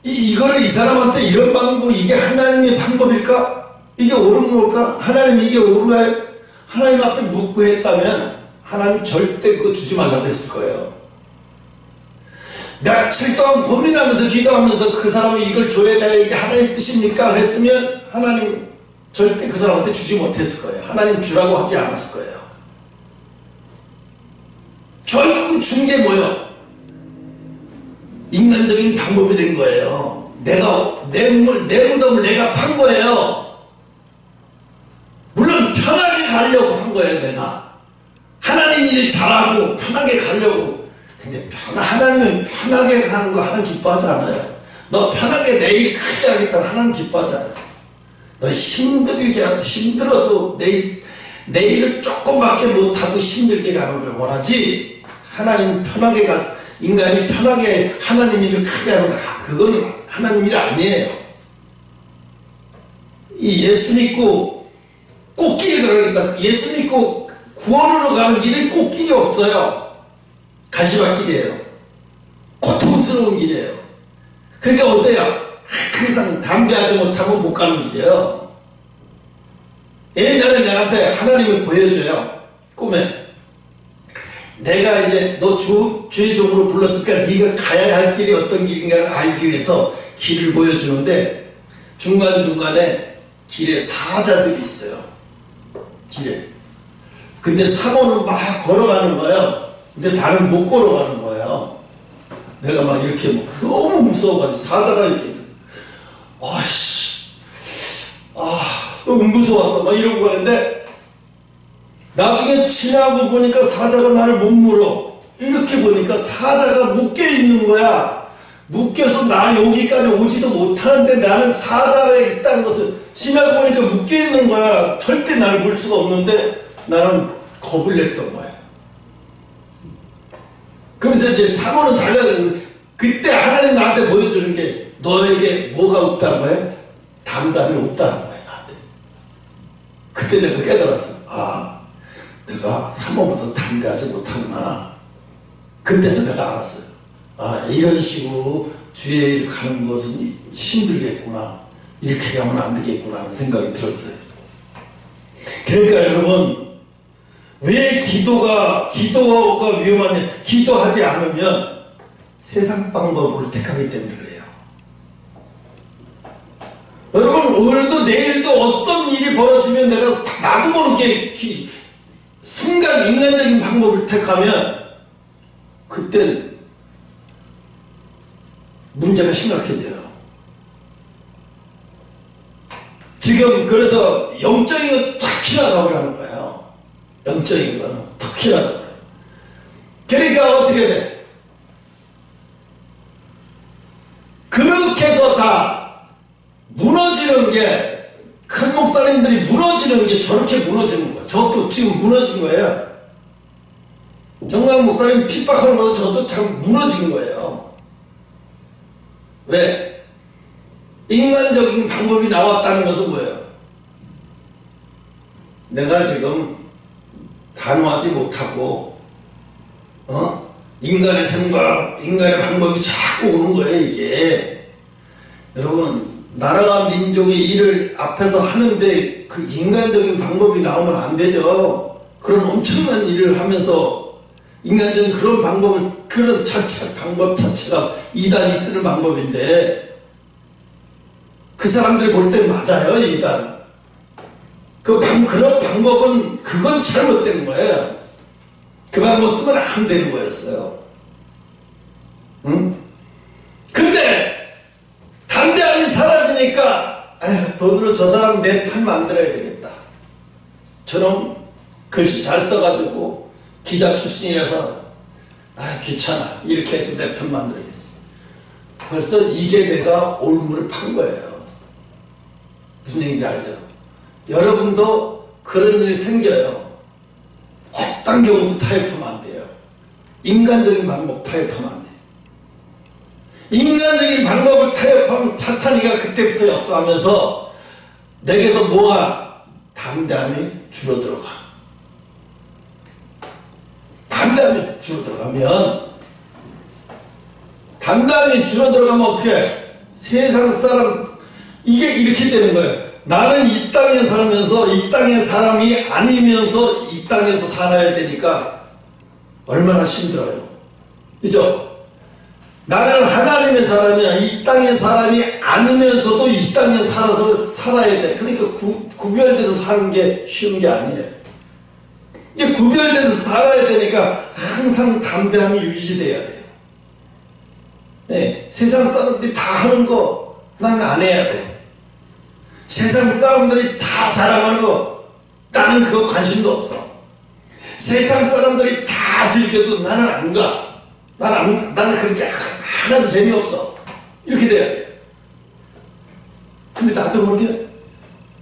이 사람한테 이런 방법, 이게 하나님의 방법일까? 이게 옳은 걸까? 하나님 이게 옳은가요? 하나님 앞에 묻고 했다면 하나님 절대 그거 주지 말라고 했을 거예요. 며칠 동안 고민하면서 기도하면서 그 사람이 이걸 줘야 돼, 이게 하나님 뜻입니까? 그랬으면 하나님 절대 그 사람한테 주지 못했을 거예요. 하나님 주라고 하지 않았을 거예요. 결국 준 게 뭐예요? 인간적인 방법이 된 거예요. 내가 내 무덤을 내가 판 거예요. 물론 편하게 가려고 한 거예요. 내가 하나님 일 잘하고 편하게 가려고. 근데 하나님은 편하게 가는 거 하나님 기뻐하지 않아요. 너 편하게 내일 크게 하겠다 하나님 기뻐하지 않아요. 너 힘들어도 내일을 조금밖에 못하고 힘들게 가는 걸 원하지. 하나님 편하게 인간이 편하게 하나님 일을 크게 하는 거, 그건 하나님 일 아니에요. 이 예수 믿고 꽃길을 가겠다. 예수 믿고 구원으로 가는 길이 꽃길이 없어요. 가시밭길이에요. 고통스러운 길이에요. 그러니까 어때요? 항상 담대하지 못하면 못 가는 길이에요. 옛날에 나한테 하나님이 보여줘요. 꿈에. 내가 이제 너 주의 종으로 불렀으니까 네가 가야 할 길이 어떤 길인가를 알기 위해서 길을 보여주는데 중간중간에 길에 사자들이 있어요. 길에. 근데 사모는 막 걸어가는 거예요. 근데 나는 못 걸어가는 거예요. 내가 막 이렇게 막 너무 무서워가지고 사자가 이렇게 너무 무서웠어 막 이러고 가는데 나중에 지나고 보니까 사자가 나를 못 물어. 이렇게 보니까 사자가 묶여있는 거야. 묶여서 나 여기까지 오지도 못하는데 나는 사자가 있다는 것을 지나고 보니까 묶여있는 거야. 절대 나를 물 수가 없는데 나는 겁을 냈던 거야. 그러면서 이제 사모는 자기가 그때 하나님 나한테 보여주는 게 너에게 뭐가 없다는 거야? 담담이 없다는 거야 나한테. 그때 내가 깨달았어. 내가 사모보다 담대하지 못하구나. 그때서 내가 알았어요. 이런 식으로 주의 일 가는 것은 힘들겠구나. 이렇게 가면 안 되겠구나 하는 생각이 들었어요. 그러니까 여러분 왜 기도가 위험하냐? 기도하지 않으면 세상 방법을 택하기 때문에 그래요. 여러분 오늘도 내일도 어떤 일이 벌어지면 내가 나도 모르게 순간 인간적인 방법을 택하면 그때 문제가 심각해져요. 지금 그래서 영적인 건 특히나 더하라는 거예요. 영적인 거는 특히나 더해요. 그러니까 어떻게 돼? 그렇게 해서 다 무너지는 게 큰 목사님들이 무너지는 게 저렇게 무너지는 거예요. 저도 지금 무너진 거예요. 정강 목사님 핍박하는 것도 저도 참 무너진 거예요. 왜? 인간적인 방법이 나왔다는 것은 뭐예요? 내가 지금 단호하지 못하고 인간의 생각, 인간의 방법이 자꾸 오는 거예요. 이게 여러분 나라와 민족의 일을 앞에서 하는데 그 인간적인 방법이 나오면 안 되죠. 그런 엄청난 일을 하면서 인간적인 그런 방법을 그런 방법 자체가 이단이 쓰는 방법인데 그 사람들이 볼 땐 맞아요. 이단 그런 방법은 그건 잘못된 거예요. 그 방법 쓰면 안 되는 거였어요. 근데 담대함이 사라지니까 돈으로 저 사람 내 편 만들어야 되겠다. 저놈 글씨 잘 써가지고 기자 출신이라서 귀찮아 이렇게 해서 내 편 만들어야겠어. 벌써 이게 내가 올무를 판 거예요. 무슨 얘기인지 알죠? 여러분도 그런 일이 생겨요. 어떤 경우도 타협하면 안 돼요. 인간적인 방법 타협하면 안 돼요. 인간적인 방법을 타협하면 사탄이가 그때부터 역사하면서 내게서 뭐가 담대함이 줄어들어가. 담대함이 줄어들어가면 어떻게 해? 세상 사람 이게 이렇게 되는 거예요. 나는 이 땅에 살면서 이 땅의 사람이 아니면서 이 땅에서 살아야 되니까 얼마나 힘들어요. 그죠? 나는 하나님의 사람이야. 이 땅의 사람이 아니면서도 이 땅에 살아야 돼. 그러니까 구별돼서 사는 게 쉬운 게 아니에요. 이게 구별돼서 살아야 되니까 항상 담대함이 유지돼야 돼요. 네, 세상 사람들이 다 하는 거 나는 안 해야 돼. 세상 사람들이 다 자랑하는 거 나는 그거 관심도 없어. 세상 사람들이 다 즐겨도 나는 안 가. 나는 그렇게 하나도 재미없어. 이렇게 돼야 돼. 근데 나도 모르게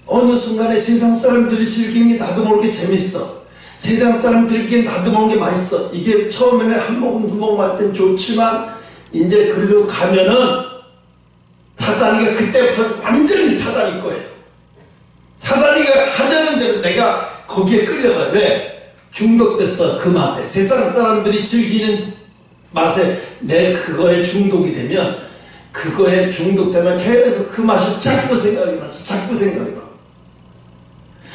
어느 순간에 세상 사람들이 즐기는 게 나도 모르게 재밌어. 세상 사람들에게 나도 모르게 맛있어. 이게 처음에는 한 모금 두 모금 할 땐 좋지만 이제 글로 가면은 사단이가 그때부터 완전히 사단일 거예요. 사다리가 하자는 대로 내가 거기에 끌려가요. 왜? 중독됐어. 그 맛에. 세상 사람들이 즐기는 맛에 내 그거에 중독이 되면, 그거에 중독되면 계속 그 맛이 자꾸 생각이 나서 자꾸 생각이 나.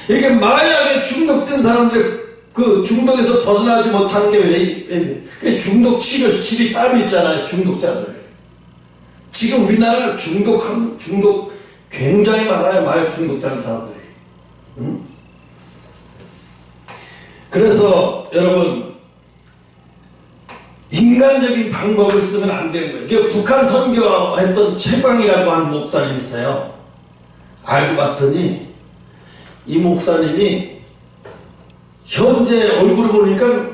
이게 마약에 중독된 사람들, 그 중독에서 벗어나지 못하는 게 왜 중독 치료실이 따로 있잖아요. 중독자들. 지금 우리나라 중독 굉장히 많아요. 마약 중독자는 사람들이. 응? 그래서 여러분, 인간적인 방법을 쓰면 안 되는 거예요. 이게 북한 선교했던 최광이라고 하는 목사님이 있어요. 알고 봤더니 이 목사님이 현재 얼굴을 보니까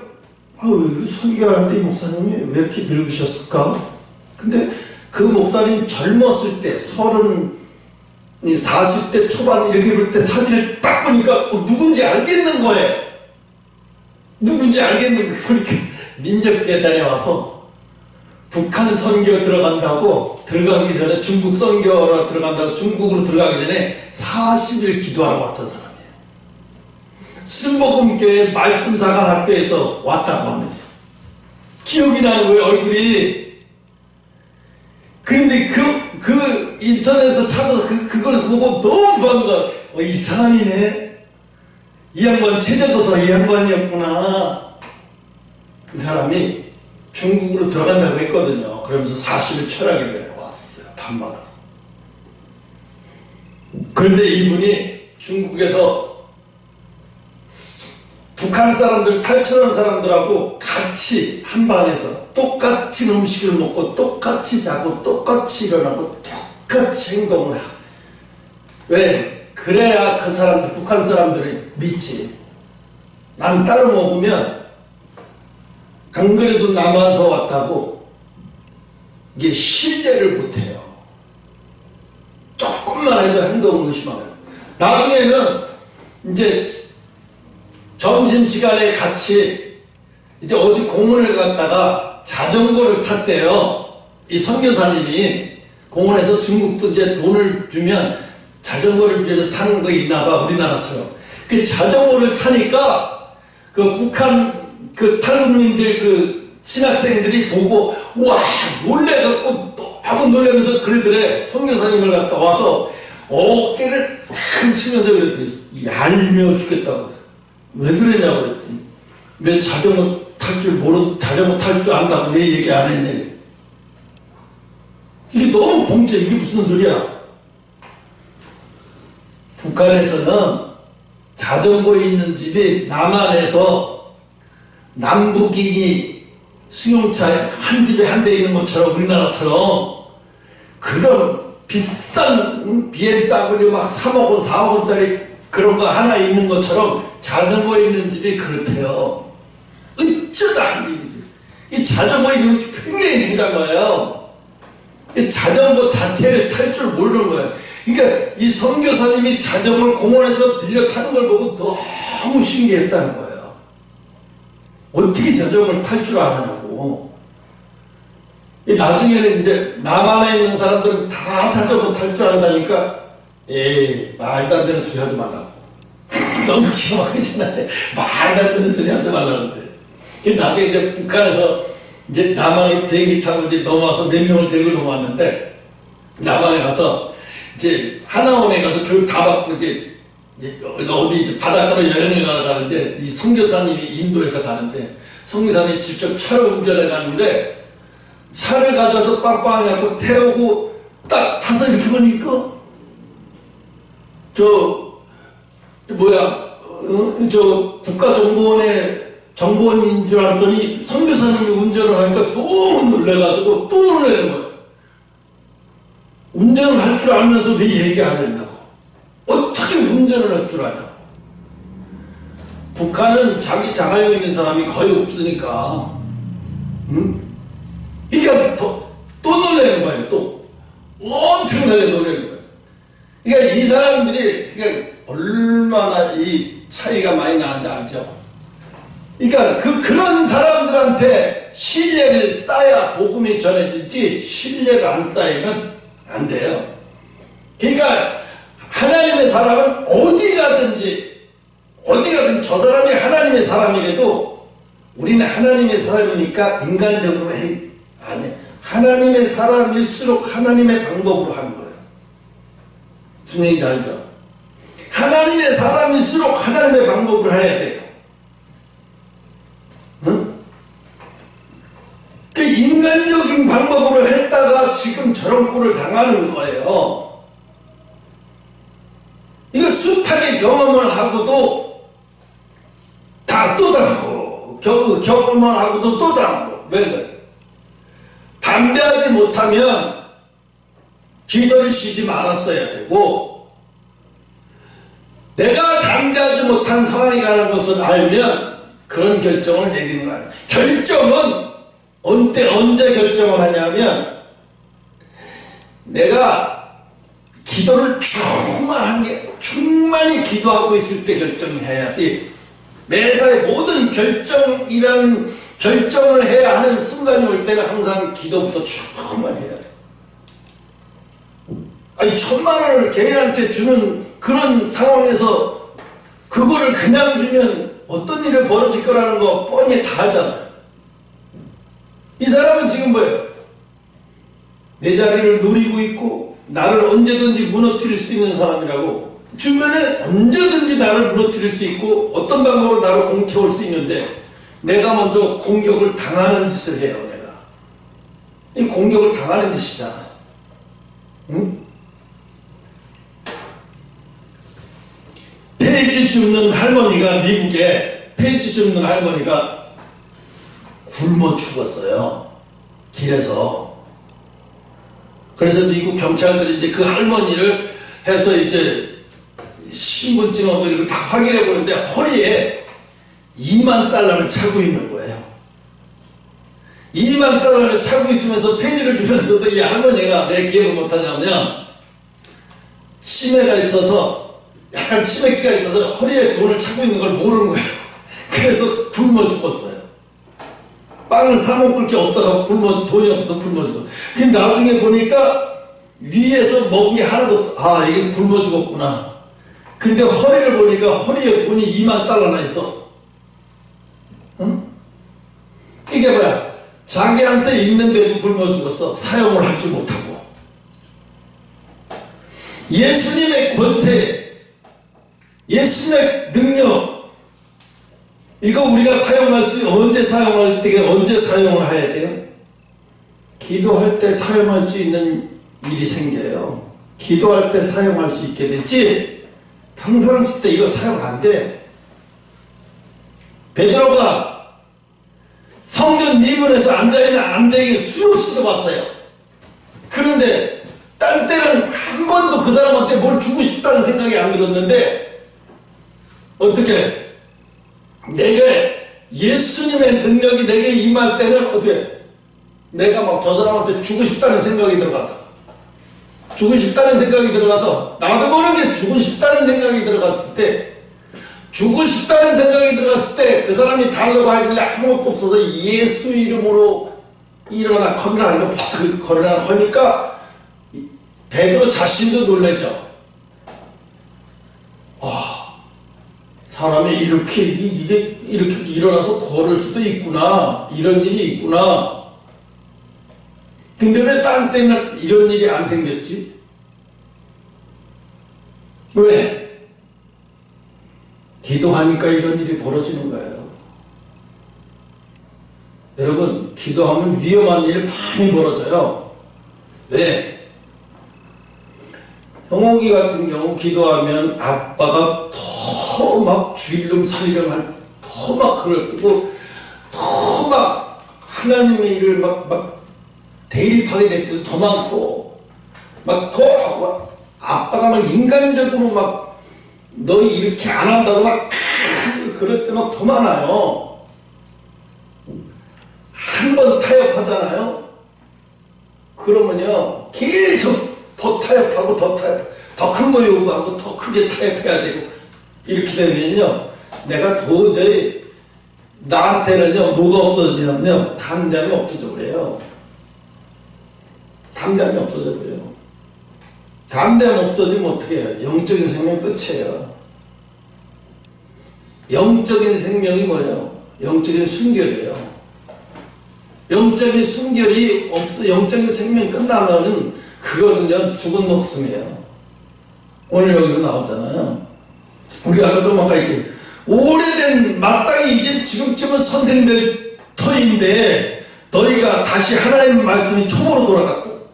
선교하는데 이 목사님이 왜 이렇게 늙으셨을까? 근데 그 목사님 젊었을 때 40대 초반 이렇게 볼 때 사진을 딱 보니까 누군지 알겠는 거예요. 누군지 알겠는 거예요. 그러니까 민족재단에 와서 북한 선교 들어간다고, 들어가기 전에 중국 선교로 들어간다고 중국으로 들어가기 전에 40일 기도하러 왔던 사람이에요. 순복음교회 말씀사관 학교에서 왔다고 하면서 기억이 나는 거예요, 얼굴이. 그런데 그 인터넷에서 찾아서 그걸 보고 너무 반가워. 이 사람이네. 이 양반 체제도사 이 양반이었구나. 그 사람이 중국으로 들어간다고 했거든요. 그러면서 40일 철학에 대해 왔어요. 밤마다. 그런데 이분이 중국에서 북한 사람들, 탈출한 사람들하고 같이 한 방에서 똑같이 음식을 먹고 똑같이 자고 똑같이 일어나고 똑같이 행동을 하고. 왜? 그래야 그 사람들, 북한 사람들이 믿지. 난 따로 먹으면 안 그래도 남아서 왔다고 이게 신뢰를 못해요. 조금만 해도 행동을 의심하면. 나중에는 이제 점심시간에 같이 이제 어디 공원을 갔다가 자전거를 탔대요. 이 선교사님이 공원에서 중국도 이제 돈을 주면 자전거를 빌려서 타는 거 있나봐, 우리나라처럼. 그 자전거를 타니까 그 북한 그 탈북민들 그 신학생들이 보고 와 놀래갖고 너무 놀라면서 그러더래. 선교사님을 갖다 와서 어깨를 탁 치면서 그랬더니 얄미워 죽겠다고. 왜 그러냐고 그랬더니 왜 자전거 탈 줄 안다고 왜 얘기 안 했냐. 이게 너무 봉제. 이게 무슨 소리야. 북한에서는 자전거에 있는 집이 남한에서 남북인이 승용차에 한 집에 한 대 있는 것처럼 우리나라처럼 그런 비싼 BMW 막 3억 원, 4억 원짜리 그런 거 하나 있는 것처럼 자전거에 있는 집이 그렇대요. 어쩌다 한 일이지. 이 자전거에 있는 집이 굉장히 부자인 거예요. 이 자전거 자체를 탈 줄 모르는 거예요. 그러니까 이 선교사님이 자전거를 공원에서 빌려 타는 걸 보고 너무 신기했다는 거예요. 어떻게 자전거를 탈 줄 아느냐고. 나중에는 이제 남한에 있는 사람들은 다 자전거 탈 줄 안다니까 말도 안 되는 소리 하지 말라고. 너무 기가 막히잖아요. 말도 안 되는 소리 하지 말라는데. 나중에 이제 북한에서 이제 남한으로 비행기 타고 이제 넘어와서 몇 명을 데리고 넘어왔는데, 남한에 가서 이제 하나원에 가서 교육 다 받고 이제 어디 바닷가로 여행을 가는데 이 선교사님이 인도에서 가는데 선교사님이 직접 차를 운전해 가는데 차를 가져와서 빵빵 해갖고 태우고 딱 타서 이렇게 보니까 저 국가정보원의 정보원인 줄 알았더니 선교사님이 운전을 하니까 너무 놀래가지고 또 놀라는 거예요. 운전을 할 줄 알면서 왜 얘기 안 했냐고. 어떻게 운전을 할 줄 아냐고. 북한은 자기 자가용 있는 사람이 거의 없으니까, 응? 그러니까 또 놀라는 거예요. 또 엄청나게 놀라는 거예요. 그러니까 이 사람들이 그러니까 얼마나 이 차이가 많이 나는지 알죠? 그러니까 그런 사람들한테 신뢰를 쌓아야 복음이 전해지지, 신뢰를 안 쌓이면 안 돼요. 그러니까 하나님의 사람은 어디 가든지 저 사람이 하나님의 사람이라도 우리는 하나님의 사람이니까 인간적으로 아니 하나님의 사람일수록 하나님의 방법으로 하는 거예요. 무슨 얘기인지 알죠? 하나님의 사람일수록 하나님의 방법으로 해야 돼요. 응? 그 인간적인 방법으로 했다가 지금 저런 꼴을 당하는 거예요. 이거 숱하게 경험을 하고도 다 또 당하고 경험을 하고도 또 당하고. 왜 그래? 담대하지 못하면 기도를 쉬지 말았어야 되고, 내가 담대하지 못한 상황이라는 것을 알면 그런 결정을 내리는 거예요. 결정은 언제 결정을 하냐면 내가 기도를 충만히 기도하고 있을 때 결정해야 돼. 매사에 모든 결정을 해야 하는 순간이 올 때는 항상 기도부터 충만히 해야 돼. 아니 1,000,000원을 개인한테 주는 그런 상황에서 그거를 그냥 주면 어떤 일이 벌어질 거라는 거 뻔히 다 알잖아요. 이 사람은 지금 뭐예요? 내 자리를 노리고 있고 나를 언제든지 무너뜨릴 수 있는 사람이라고. 주변에 언제든지 나를 무너뜨릴 수 있고 어떤 방법으로 나를 공격할 수 있는데 내가 먼저 공격을 당하는 짓을 해요. 내가 이 공격을 당하는 짓이잖아. 응? 페이지 줍는 할머니가, 미국에 페이지 줍는 할머니가 굶어 죽었어요. 길에서. 그래서 미국 경찰들이 이제 그 할머니를 해서 이제 신분증하고 이걸 다 확인해 보는데 허리에 $20,000를 차고 있는 거예요. $20,000를 차고 있으면서 페이지를 주면서도 이 할머니가 왜 기억을 못하냐면 치매가 있어서, 약간 치매기가 있어서 허리에 돈을 차고 있는 걸 모르는 거예요. 그래서 굶어 죽었어요. 빵을 사 먹을 게 없어서 돈이 없어서 굶어 죽었어요. 근데 나중에 보니까 위에서 먹은 게 하나도 없어. 아, 이게 굶어 죽었구나. 근데 허리를 보니까 허리에 돈이 $20,000나 있어. 응? 이게 뭐야? 자기한테 있는데도 굶어 죽었어. 사용을 할 줄 못하고. 예수님의 권세, 예수님의 능력, 이거 우리가 언제 사용할 때, 언제 사용을 해야 돼요? 기도할 때 사용할 수 있는 일이 생겨요. 기도할 때 사용할 수 있게 되지, 평상시 때 이거 사용 안 돼. 베드로가 성전 미문에서 앉아있는 암쟁이 수없이도 봤어요. 그런데 딴 때는 한 번도 그 사람한테 뭘 주고 싶다는 생각이 안 들었는데, 어떻게 내게 예수님의 능력이 내게 임할 때는 어떻게 내가 막 저 사람한테 주고 싶다는 생각이 들어가서 나도 모르게 주고 싶다는 생각이 들어갔을 때 그 사람이 달라고 하길래 아무것도 없어서 예수 이름으로 일어나 걸으라 하니까 베드로 자신도 놀라죠. 사람이 이렇게 일어나서 걸을 수도 있구나, 이런 일이 있구나. 근데 왜 딴 때는 이런 일이 안 생겼지? 왜? 기도하니까 이런 일이 벌어지는 거예요. 여러분, 기도하면 위험한 일이 많이 벌어져요. 왜? 형욱이 같은 경우 기도하면 아빠가 더 막 주일름 살리름 더 막 그걸 끄고 더 막 하나님의 일을 막 대립하게 될 때도 더 많고, 막 더 하고, 아빠가 막 인간적으로 막 너희 이렇게 안 한다고 막 그럴 때 막 더 많아요. 한 번 타협하잖아요. 그러면요 계속 더 타협하고 더 큰 거 요구하고 더 크게 타협해야 되고, 이렇게 되면요 내가 도저히 나한테는요 뭐가 없어지냐면요 담대함이 없어져 버려요. 담대함이 없어져 버려요. 담대함 없어지면 어떻게 해요? 영적인 생명 끝이에요. 영적인 생명이 뭐예요? 영적인 순결이에요. 영적인 순결이 없어, 영적인 생명이 끝나면은 그거는요 죽은 목숨이에요. 오늘 여기서 나왔잖아요. 우리 아까도 막 이렇게 오래된 마땅히 이제 지금쯤은 선생님들 터인데 너희가 다시 하나님의 말씀이 초보로 돌아갔고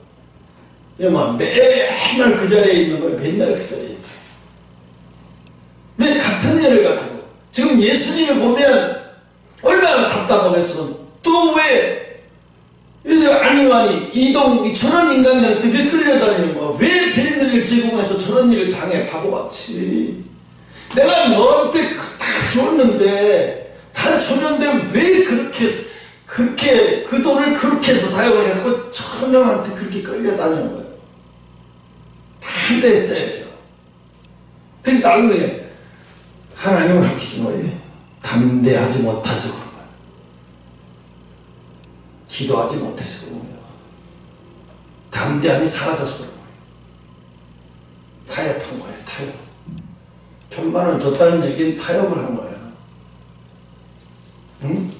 맨날 그 자리에 있는 거예요. 맨날 그 자리에 있는 거예요. 왜 같은 일을 가지고 지금 예수님을 보면 얼마나 답답하겠어. 또 왜 아니와니 이동 저런 인간들한테 왜 끌려다니는 거야? 왜 벨리를 제공해서 저런 일을 당해? 바보같이 내가 너한테 다 줬는데 다 줬는데 왜 그렇게 그 돈을 그렇게 해서 사용을 해서 저런 명한테 그렇게 끌려다니는 거예요. 담대했어야죠. 그래서 나는 왜 하나님을 가르쳐준 거예요. 담대하지 못해서 그런 거예요. 기도하지 못해서 그런 거예요. 담대함이 사라져서 그런 거예요. 타협한 거예요. 타협. 천만을 줬다는 얘기는 타협을 한 거예요. 응?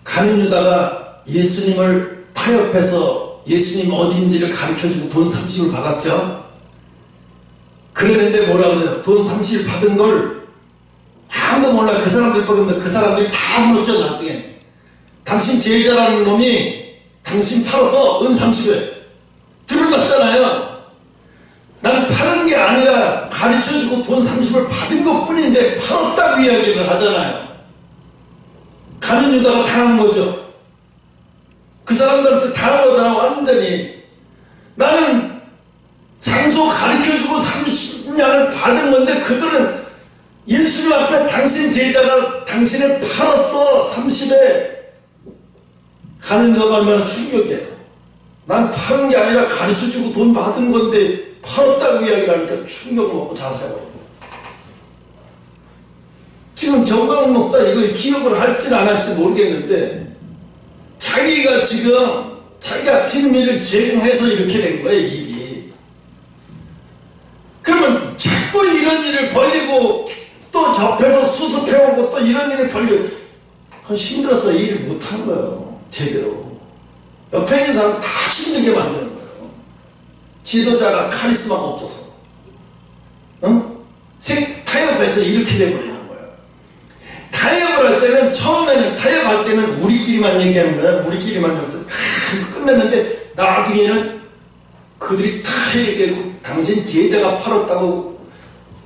가룟 유다가 예수님을 타협해서 예수님 어딘지를 가르쳐주고 돈 30을 받았죠. 그랬는데 뭐라 그래요? 돈 30을 받은 걸 아무도 몰라. 그 사람들 보는데 그 사람들이 다 물었죠. 나중에 당신 제자라는 놈이 당신 팔아서 은 30을 드러났잖아요. 난 파는 게 아니라 가르쳐주고 돈 30을 받은 것 뿐인데 팔았다고 이야기를 하잖아요. 가룟 유다가 당한 거죠. 그 사람들한테 당한 거잖아. 완전히 나는 장소 가르쳐주고 30냥을 받은 건데 그들은 예수님 앞에 당신 제자가 당신을 팔았어 30에. 가룟 유다가 얼마나 충격이에요. 난 파는 게 아니라 가르쳐주고 돈 받은 건데 팔았다고 이야기를 하니까 충격을 먹고 자살해버리고. 지금 정광훈 목사 이거 기억을 할지는 안 할지 모르겠는데 자기가 지금 자기가 빌미를 제공해서 이렇게 된 거예요. 일이. 그러면 자꾸 이런 일을 벌리고 또 옆에서 수습해오고 또 이런 일을 벌리고 힘들어서 일을 못한 거예요. 제대로. 옆에 있는 사람 다 힘들게 만드는 거예요. 지도자가 카리스마가 없어서. 타협해서 이렇게 돼버리는 거예요. 타협을 할 때는 처음에는 타협할 때는 우리끼리만 얘기하는 거예요. 우리끼리만 하면서 끝냈는데 나중에는 그들이 다 얘기하고 당신 제자가 팔았다고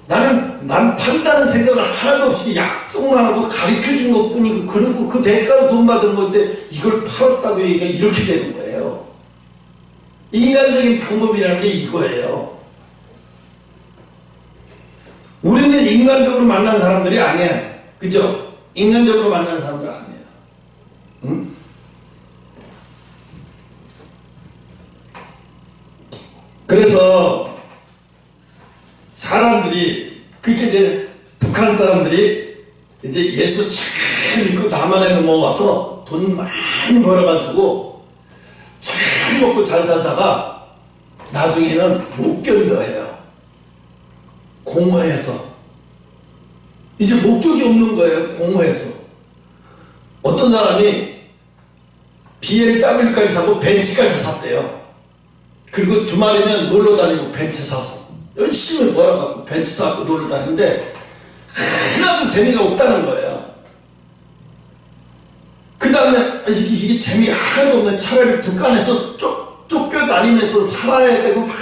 난 판다는 생각을 하나도 없이 약속만 하고 가르쳐준 것 뿐이고 그리고 그 대가로 돈 받은 건데 이걸 팔았다고 얘기가 이렇게 되는 거예요. 인간적인 방법이라는 게 이거예요. 우리는 인간적으로 만난 사람들이 아니야. 그죠? 인간적으로 만난 사람들 아니에요. 응? 그래서 사람들이 그렇게 이제 북한 사람들이 이제 예수 잘 믿고 남한에 넘어와서 돈 많이 벌어가지고 잘 먹고 잘 살다가 나중에는 못 견뎌해요. 공허해서 이제 목적이 없는 거예요. 공허해서. 어떤 사람이 BMW까지 사고 벤츠까지 샀대요. 그리고 주말이면 놀러 다니고 벤츠 사서 열심히 벌어갖고 벤츠 사고 놀러 다니는데 하나도 재미가 없다는 거예요. 그 다음에 이게 재미가 하나도 없네. 차라리 북한에서 쫓겨다니면서 살아야 되고 막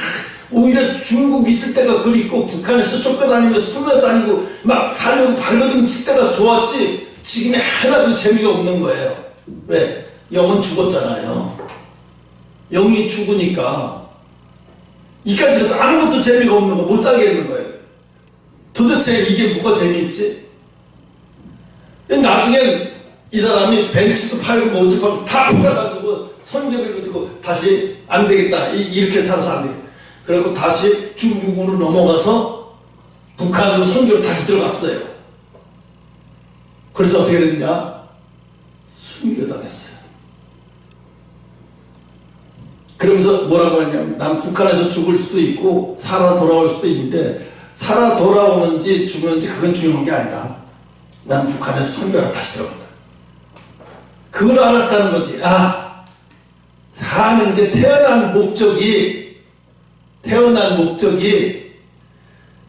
오히려 중국 있을 때가 그립고 북한에서 쫓겨다니면서 숨어 다니고 막 살려고 발버둥 칠 때가 좋았지 지금이 하나도 재미가 없는 거예요. 왜? 영은 죽었잖아요. 영이 죽으니까 이까지 아무것도 재미가 없는 거 못 살겠는 거예요. 도대체 이게 뭐가 재미있지? 나중엔 이 사람이 벤츠도 팔고 뭐도 팔고 다 팔아가지고 선교비를 듣고 다시 안 되겠다 이렇게 살아서 안 되겠다. 그래서 다시 중국으로 넘어가서 북한으로 선교로 다시 들어갔어요. 그래서 어떻게 됐냐? 순교당했어요. 그러면서 뭐라고 하냐면 난 북한에서 죽을 수도 있고 살아 돌아올 수도 있는데 살아 돌아오는지 죽는지 그건 중요한 게 아니다. 난 북한에서 선교하러 다시 들어간다. 그걸 알았다는 거지. 아, 사는데 태어난 목적이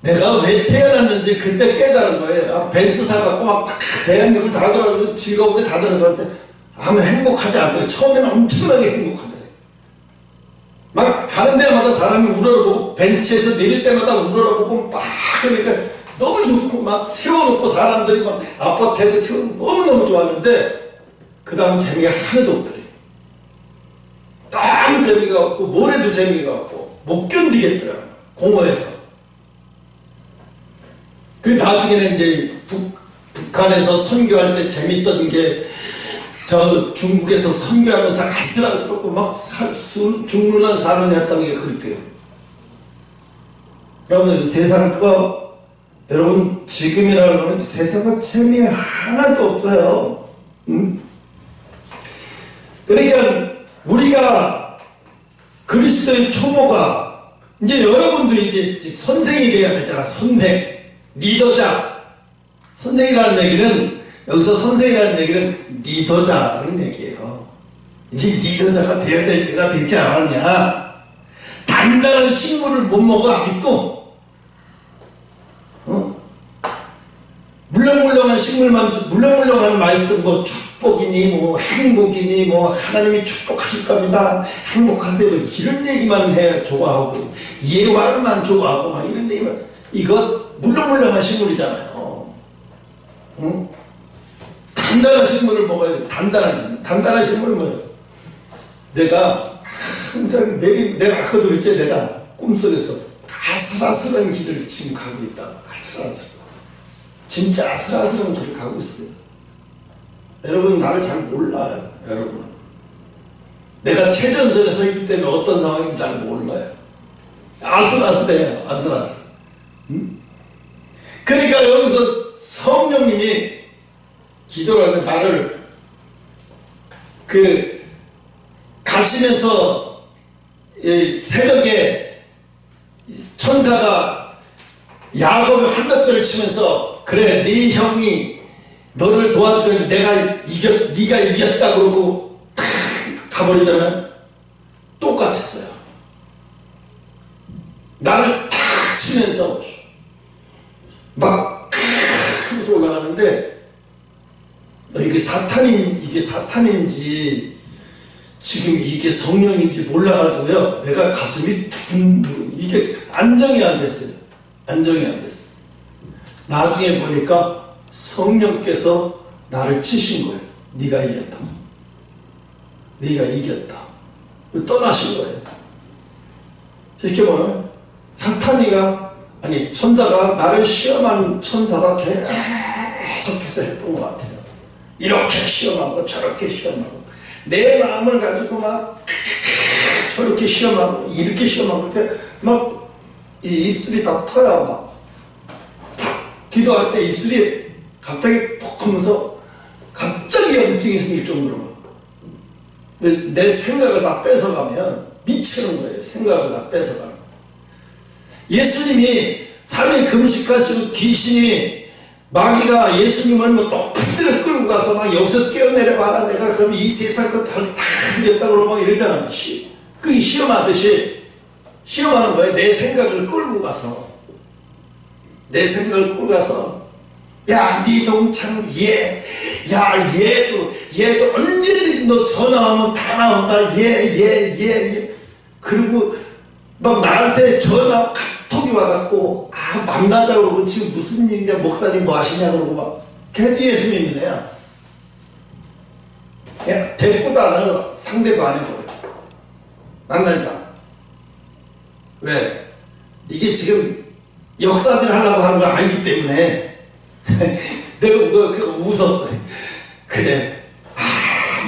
내가 왜 태어났는지 그때 깨달은 거예요. 아, 벤츠 사갖고 막 대한민국을 다 돌아가고 즐거운데 다 들어가는데 아무 행복하지 않더래. 처음에는 엄청나게 행복하더래. 막 가는 데마다 사람이 우러러보고 벤치에서 내릴 때마다 우러러보고 막 그러니까 너무 좋고 막 세워놓고 사람들이 막 아파트에도 세워놓고 너무너무 좋았는데 그 다음 재미가 하나도 없더래. 너무 재미가 없고 뭐래도 재미가 없고 못 견디겠더라고요. 공허해서. 그 나중에는 이제 북한에서 선교할 때 재밌던 게 저 중국에서 선교하면서 아슬아슬하고 막 죽는한 사람이 했다는 게 그렇대요. 여러분 세상 여러분 지금이라는 거는 세상과 재미 하나도 없어요. 그러니까 우리가 그리스도의 초보가 이제 여러분도 이제 선생이 돼야 되잖아. 선생, 리더자. 선생이라는 얘기는 여기서 선생이라는 얘기는 리더자라는 얘기예요. 이제 리더자가 되어야 될 때가 되지 않았냐. 단단한 식물을 못 먹어 아직도. 물렁물렁한 식물만 물렁물렁한 말씀 뭐 축복이니 뭐 행복이니 뭐 하나님이 축복하실 겁니다. 행복하세요. 이런 얘기만 해 좋아하고 예화만 좋아하고 막 이런 얘기만 이거 물렁물렁한 식물이잖아요. 응? 단단한 식물을 먹어야 돼. 단단한 식물을 먹어야 돼. 내가 항상 내가 아까도 그랬지. 내가 꿈속에서 아슬아슬한 길을 지금 가고 있다. 아슬아슬. 진짜 아슬아슬한 길을 가고 있어요. 여러분 나를 잘 몰라요. 여러분 내가 최전선에 서 있기 때문에 어떤 상황인지 잘 몰라요. 아슬아슬해요. 아슬아슬. 그러니까 여기서 성령님이 기도를 하면 나를 가시면서 새벽에 천사가 야곱의 환갑뼈를 치면서 그래 네 형이 너를 도와주면 네가 이겼다 그러고 탁 가버리잖아요. 똑같았어요. 나를 탁 치면서 막 하면서 올라가는데 이게 사탄인지 지금 이게 성령인지 몰라가지고요. 내가 가슴이 두근두근 이게 안정이 안 됐어요. 안정이 안 됐어요. 나중에 보니까 성령께서 나를 치신 거예요. 네가 이겼다. 네가 이겼다. 떠나신 거예요. 이렇게 말하면 천사가 나를 시험한 천사가 계속해서 했던 것 같아요. 이렇게 시험하고 저렇게 시험하고 내 마음을 가지고 막 저렇게 시험하고 이렇게 시험하고 이렇게 막 이 입술이 다 터야 막 기도할 때 입술이 갑자기 퍽 하면서 갑자기 염증이 생길 정도로 막 내 생각을 다 뺏어가면 미치는 거예요. 생각을 다 뺏어가면. 예수님이 3일 금식하시고 귀신이 마귀가 예수님을 뭐 높은 데를 끌고 가서 막 여기서 뛰어내려봐라 내가 그럼 이 세상 거 다 이겼다 그러고 막 이러잖아. 그게 시험하듯이 시험하는 거예요. 내 생각을 끌고 가서 야 네 동창 얘도 언제든지 너 전화 오면 다 나온다. 얘 그리고 막 나한테 전화 카톡이 와갖고 만나자 그러고 지금 무슨 일이냐 목사님 뭐 하시냐 그러고 막 걔 뒤에서 믿는 애야. 야 대꾸도 안 하고 상대도 안 해버려. 만나니까 왜? 이게 지금 역사질 하려고 하는 거 아니기 때문에 내가 웃었어. 그래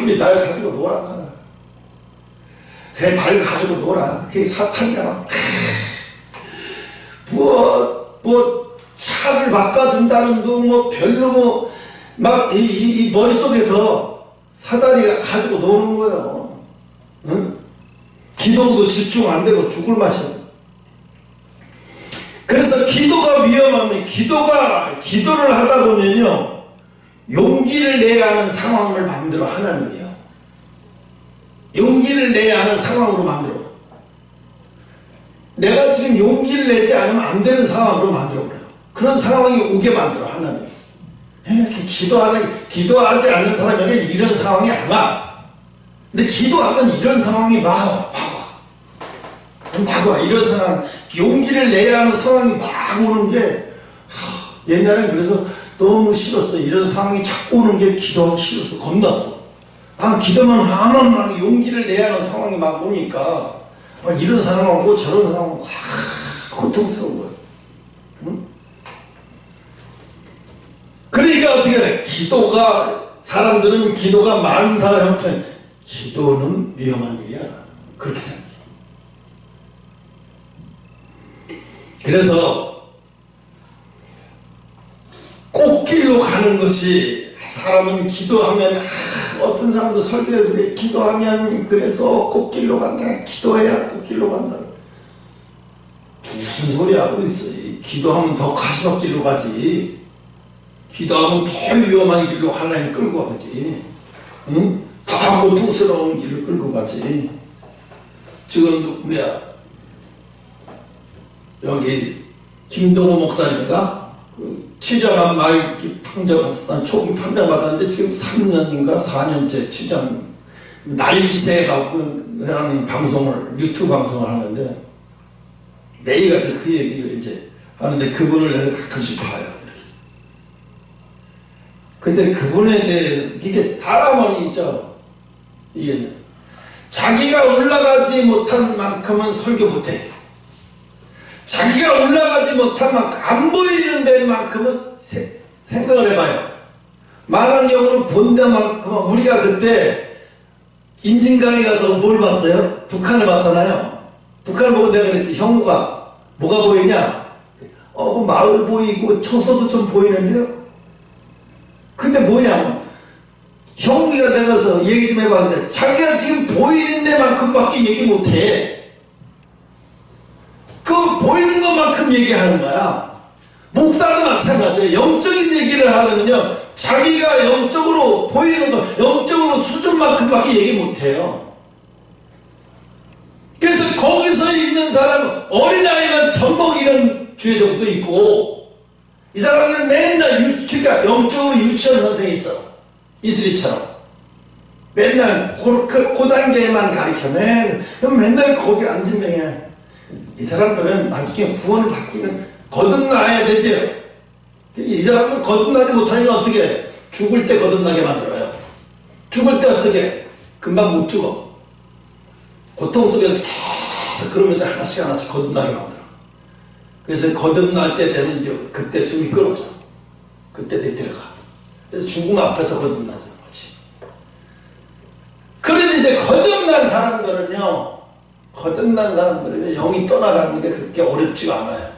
우리 날 가지고 놀아. 그래 날 가지고 놀아. 그게 사탄이야. 막 뭐 차를 바꿔준다는 둥 뭐 별로 막 이 머릿속에서 사단이가 가지고 노는 거예요. 응? 기도도 집중 안 되고 죽을 맛이야. 그래서 기도가 위험하면 기도를 하다 보면요, 용기를 내야 하는 상황을 만들어. 하나님이요, 용기를 내야 하는 상황으로 만들어. 내가 지금 용기를 내지 않으면 안 되는 상황으로 만들어버려요. 그런 상황이 오게 만들어 하나님. 기도하지 않는 사람에게 이런 상황이 안 와. 근데 기도하면 이런 상황이 막 와. 이런 상황, 용기를 내야 하는 상황이 막 오는 게, 옛날엔 그래서 너무 싫었어. 이런 상황이 자꾸 오는 게 기도하기 싫었어. 겁났어. 기도만 하면 용기를 내야 하는 상황이 막 오니까, 이런 상황 오고 저런 상황 오고, 고통스러운 거야. 응? 그러니까 어떻게 돼? 사람들은 기도가 만사 형편, 기도는 위험한 일이야. 그렇게 생각해. 그래서 꽃길로 가는 것이, 사람은 기도하면, 어떤 사람도 설교에 그래, 기도하면 그래서 꽃길로 간다, 기도해야 꽃길로 간다. 무슨 소리 하고 있어. 기도하면 더 가시밭길로 가지. 기도하면 더 위험한 길로 하나님 끌고 가지. 응? 더 고통스러운 길을 끌고 가지. 지금 여기 김동호 목사님과 취장한 말 초기 판정 받았는데 지금 3년인가 4년째 취장 날기새라는 방송을, 유튜브 방송을 하는데, 내일같이 그 얘기를 이제 하는데, 그분을 내가 가끔씩 봐요. 근데 그분에 대해 이게 바람이 있죠. 이게 자기가 올라가지 못한 만큼은 설교 못해. 자기가 올라가지 못한 만큼, 안 보이는 데만큼은 생각을 해봐요. 많은 경우는 본 데만큼은, 우리가 그때 임진강에 가서 뭘 봤어요? 북한을 봤잖아요. 북한을 보고 내가 그랬지, 형우가 뭐가 보이냐? 마을 보이고 초소도 좀 보이는데요. 근데 뭐냐, 형우가 내가서 얘기 좀 해봤는데, 자기가 지금 보이는 데만큼밖에 얘기 못해. 그 보이는 것만큼 얘기하는 거야. 목사도 마찬가지예요. 영적인 얘기를 하려면요, 자기가 영적으로 보이는 거, 영적으로 수준만큼밖에 얘기 못해요. 그래서 거기서 있는 사람은 어린아이만 젖먹이는 주의적도 있고, 이 사람은 맨날 그러니까 영적으로 유치원 선생이 있어. 이슬이처럼. 맨날 그 단계만 가르쳐. 맨날 거기 앉은 명이야. 이 사람들은 나중에 구원을 받기는 거듭나야 되죠. 이 사람은 거듭나지 못하니까 어떻게 해? 죽을 때 거듭나게 만들어요. 죽을 때 어떻게? 금방 못 죽어. 고통 속에서 계속 그러면서 하나씩 거듭나게 만들어. 그래서 거듭날 때 되면 이제 그때 숨이 끊어져. 그때 내 들어가. 그래서 죽음 앞에서 거듭나자는 거지. 그런데 이제 거듭난 사람들은 영이 떠나가는 게 그렇게 어렵지가 않아요.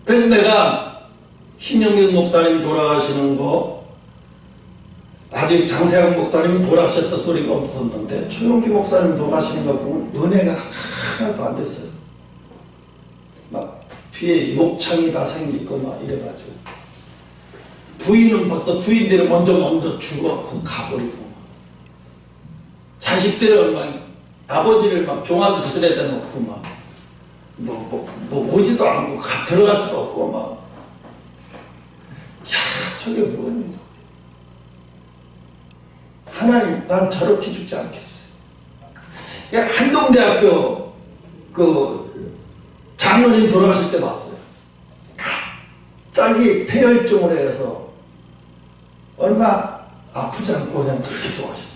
그래서 내가 신영균 목사님 돌아가시는 거, 아직 장세환 목사님 돌아가셨다 소리가 없었는데, 최용기 목사님 돌아가시는 거 보면 은혜가 하나도 안 됐어요. 막 뒤에 목창이 다 생기고 막 이래가지고, 부인은 벌써 부인들은 먼저 죽었고 가버리고, 자식들은 막 아버지를 막 종아도 수술에다 놓고 막 오지도 않고 들어갈 수도 없고 막, 저게 뭐냐. 하나님, 난 저렇게 죽지 않겠어요. 한동대학교 그 장로님 돌아가실 때 봤어요. 갑자기 폐혈증으로 해서 얼마 아프지 않고 그냥 그렇게 돌아가셨어요.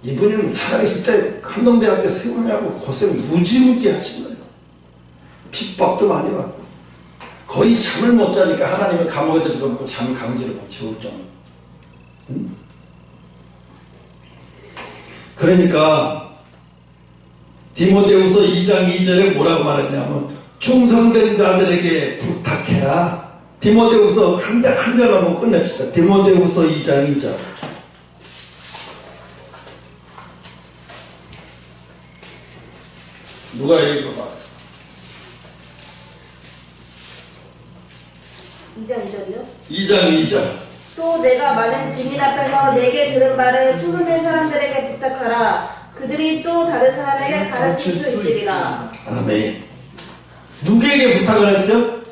이분은 살아계실 때 한동대학교 세우느라고 고생 무지무지 하신 거예요. 핍박도 많이 받고 거의 잠을 못 자니까 하나님의 감옥에다 집어넣고 잠 강제로 재울 정도. 그러니까 디모데후서 2장 2절에 뭐라고 말했냐면, 충성된 자들에게 부탁해라. 디모데후서 한 절만 끝냅시다. 디모데후서 2장 2절. 누가 읽어봐.
2장 2절이요?
2장 2절.
또 내가 많은 증인 앞에서 내게 들은 말을 충성된 사람들에게 부탁하라. 그들이 또 다른 사람에게 가르칠 수 있으리라.
아멘. 누구에게 부탁을 했죠?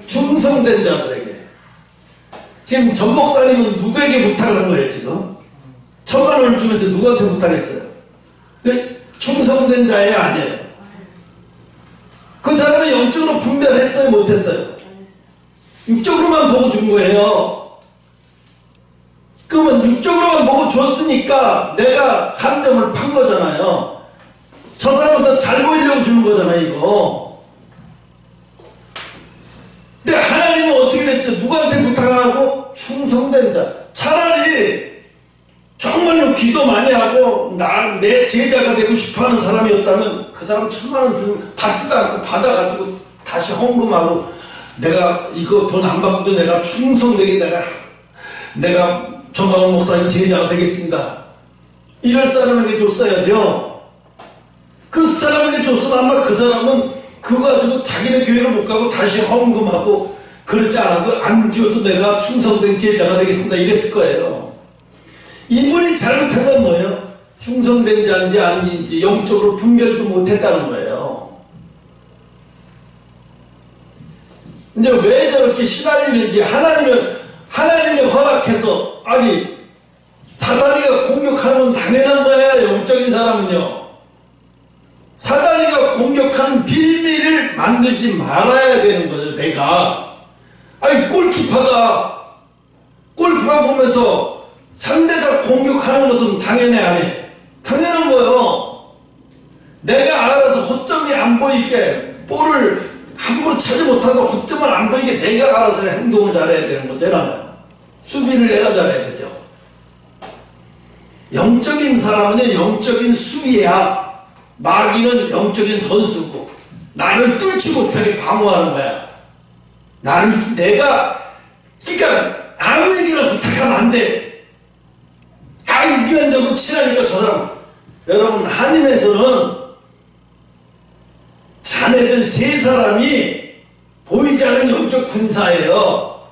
충성된 자들에게. 지금 전 목사님은 누구에게 부탁을 한 거예요 지금? 1,000,000원을 주면서 누구한테 부탁했어요? 충성된 자예요 아니에요? 그 사람은 영적으로 분별했어요 못했어요? 육적으로만 보고 준 거예요. 그러면 육적으로만 보고 줬으니까 내가 한 점을 판 거잖아요. 저 사람은 더 잘 보이려고 주는 거잖아요 이거. 근데 하나님은 어떻게 됐어요? 누구한테 부탁하고? 충성된 자. 차라리 정말로 기도 많이 하고 내 제자가 되고 싶어하는 사람이었다면 그 사람 1,000,000원 주면 받지도 않고 받아가지고 다시 헌금하고 내가 이거 돈 안 받고도 내가 충성되게 내가 정광훈 목사님 제자가 되겠습니다. 이럴 사람에게 줬어야죠. 그 사람에게 줬으면 아마 그 사람은 그거 가지고 자기네 교회를 못 가고 다시 헌금하고 그러지 않아도 안 줘도 내가 충성된 제자가 되겠습니다. 이랬을 거예요. 이분이 잘못한 건 뭐예요? 충성된 자인지 아닌지 영적으로 분별도 못했다는 거예요. 근데 왜 저렇게 시달리는지 하나님이 허락해서 아니 사단이가 공격하는 건 당연한 거예요. 영적인 사람은요. 사단이가 공격하는 비밀을 만들지 말아야 되는 거죠. 내가 아니 골키퍼가 보면서 상대가 공격하는 것은 당연히 안 해. 당연한 거예요. 내가 알아서 허점이 안 보이게 볼을 함부로 차지 못하고 허점을 안 보이게 내가 알아서 행동을 잘해야 되는 거잖아요. 수비를 내가 잘해야 되죠. 영적인 사람은 영적인 수비야. 마귀는 영적인 선수고 나를 뚫지 못하게 방어하는 거야. 그러니까 아무에게나 부탁하면 안 돼. 이기한다고 친하니까 저 사람. 여러분 하나님에서는 자네들 세 사람이 보이지 않는 영적 군사예요.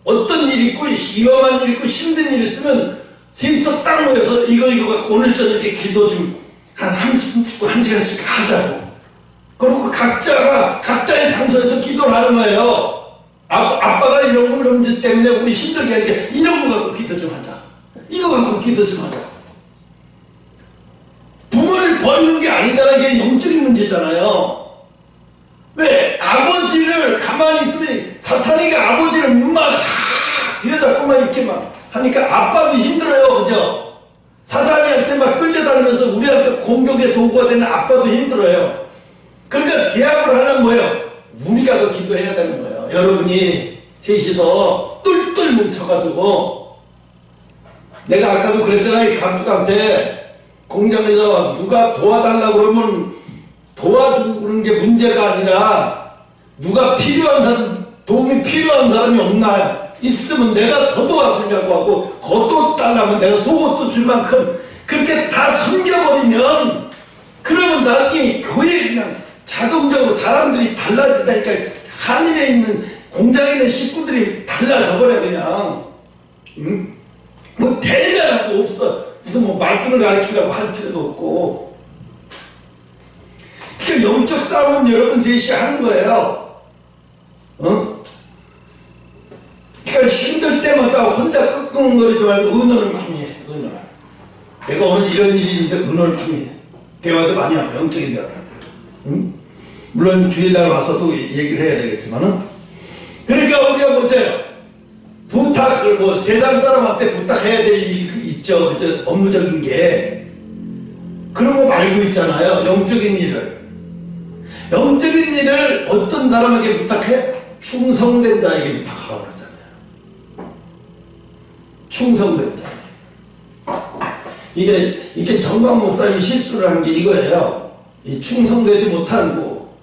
어떤 일이 있고 위험한 일 있고 힘든 일 있으면 셋이서 딱 모여서 이거 갖고 오늘 저녁에 기도 좀 한 30분 1시간씩 하자고. 그리고 각자가 각자의 장소에서 기도를 하는 거예요. 아빠가 이런 문제 때문에 우리 힘들게 하니까 이런 거 갖고 기도 좀 하자. 이거 갖고 기도 좀 하자. 부모를 버리는 게 아니잖아요. 이게 영적인 문제잖아요. 왜? 아버지를 가만히 있으면 사탄이가 아버지를 막 뒤에잡고만 이렇게 막 하니까 아빠도 힘들어요. 그죠? 사탄이한테 막 끌려다니면서 우리한테 공격의 도구가 되는 아빠도 힘들어요. 그러니까 제압을 하려면 뭐예요? 우리가 더 기도해야 되는 거예요. 여러분이 셋이서 똘똘 뭉쳐가지고 내가 아까도 그랬잖아요. 감독한테 공장에서 누가 도와달라고 그러면 도와주는 게 문제가 아니라 누가 필요한 사람, 도움이 필요한 사람이 없나 있으면 내가 더 도와주려고 하고 겉도 달라면 내가 속옷도 줄 만큼 그렇게 다 숨겨버리면 그러면 나중에 교회에 그냥 자동적으로 사람들이 달라지다니까 한인에 있는 공장에 있는 식구들이 달라져 버려 그냥. 응? 뭐 대단한 거 없어. 무슨 뭐 말씀을 가르치려고 할 필요도 없고. 그러니까 영적 싸움은 여러분 셋이 하는 거예요. 어? 그러니까 힘들 때마다 혼자 끙끙거리지 말고 은어를 많이 해. 은어를. 내가 오늘 이런 일이 있는데 은어를 많이 해. 대화도 많이 하고 영적인 대화. 응? 물론 주일날 와서도 얘기를 해야 되겠지만은. 그러니까 우리가 뭐죠? 부탁을 뭐 세상 사람한테 부탁해야 될 일이 있죠. 그죠? 업무적인 게. 그런 거 말고 있잖아요. 영적인 일을. 영적인 일을 어떤 사람에게 부탁해? 충성된 자에게 부탁하라고 그러잖아요. 충성된 자. 이게 정광 목사님이 실수를 한 게 이거예요. 이 충성되지 못하고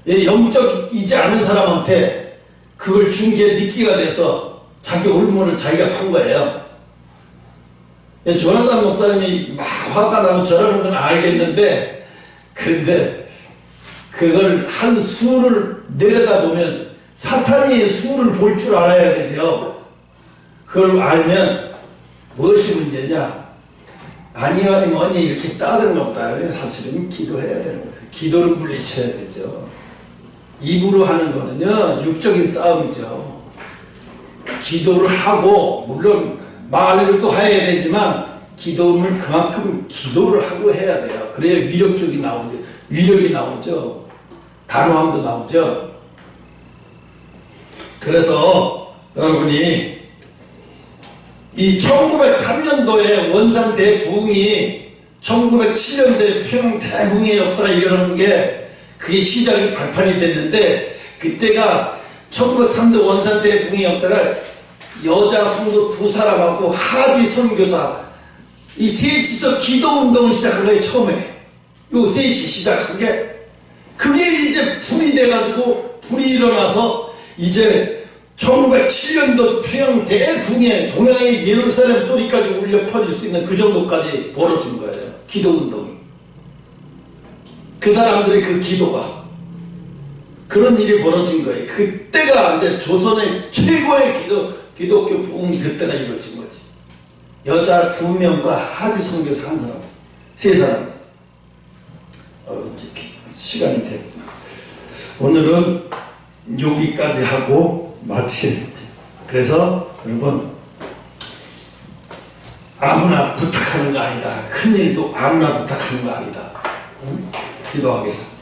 영적이지 않은 사람한테 그걸 준 게 미끼가 돼서 자기 올무를 자기가 판 거예요. 조나단 목사님이 막 화가 나고 저러는 건 알겠는데 그런데 그걸 한 수를 내려다보면 사탄이 수를 볼 줄 알아야 되죠. 그걸 알면 무엇이 문제냐? 아니 뭐니 이렇게 따르는 것보다는 사실은 기도해야 되는 거예요. 기도를 물리쳐야 되죠. 입으로 하는 거는요 육적인 싸움이죠. 기도를 하고 물론 말로도 해야 되지만 기도를 그만큼 기도를 하고 해야 돼요. 그래야 위력이 나오죠. 단호함도 나오죠. 그래서 여러분이 이 1903년도에 원산 대부흥이 1907년도에 평양 대부흥의 역사가 일어나는 게 그게 시작이 발판이 됐는데 그때가 1903년 원산 대부흥의 역사가 여자 성도 2사람하고 하비 선교사 이 셋이서 기도운동을 시작한 거예요. 처음에 요 셋이 시작한 게 그게 이제 불이 돼가지고 불이 일어나서 이제 1907년도 평양 대붕에 동양의 예루살렘 소리까지 울려 퍼질 수 있는 그 정도까지 벌어진 거예요. 기도운동이. 그 사람들의 그 기도가 그런 일이 벌어진 거예요. 그때가 이제 조선의 최고의 기독교 부흥이 그때가 이루어진 거지. 여자 2명과 하지 선교사 1사람, 3사람. 이제 시간이 됐구나. 오늘은 여기까지 하고 마치겠습니다. 그래서 여러분 아무나 부탁하는 거 아니다. 큰일도 아무나 부탁하는 거 아니다. 응? 기도하겠습니다.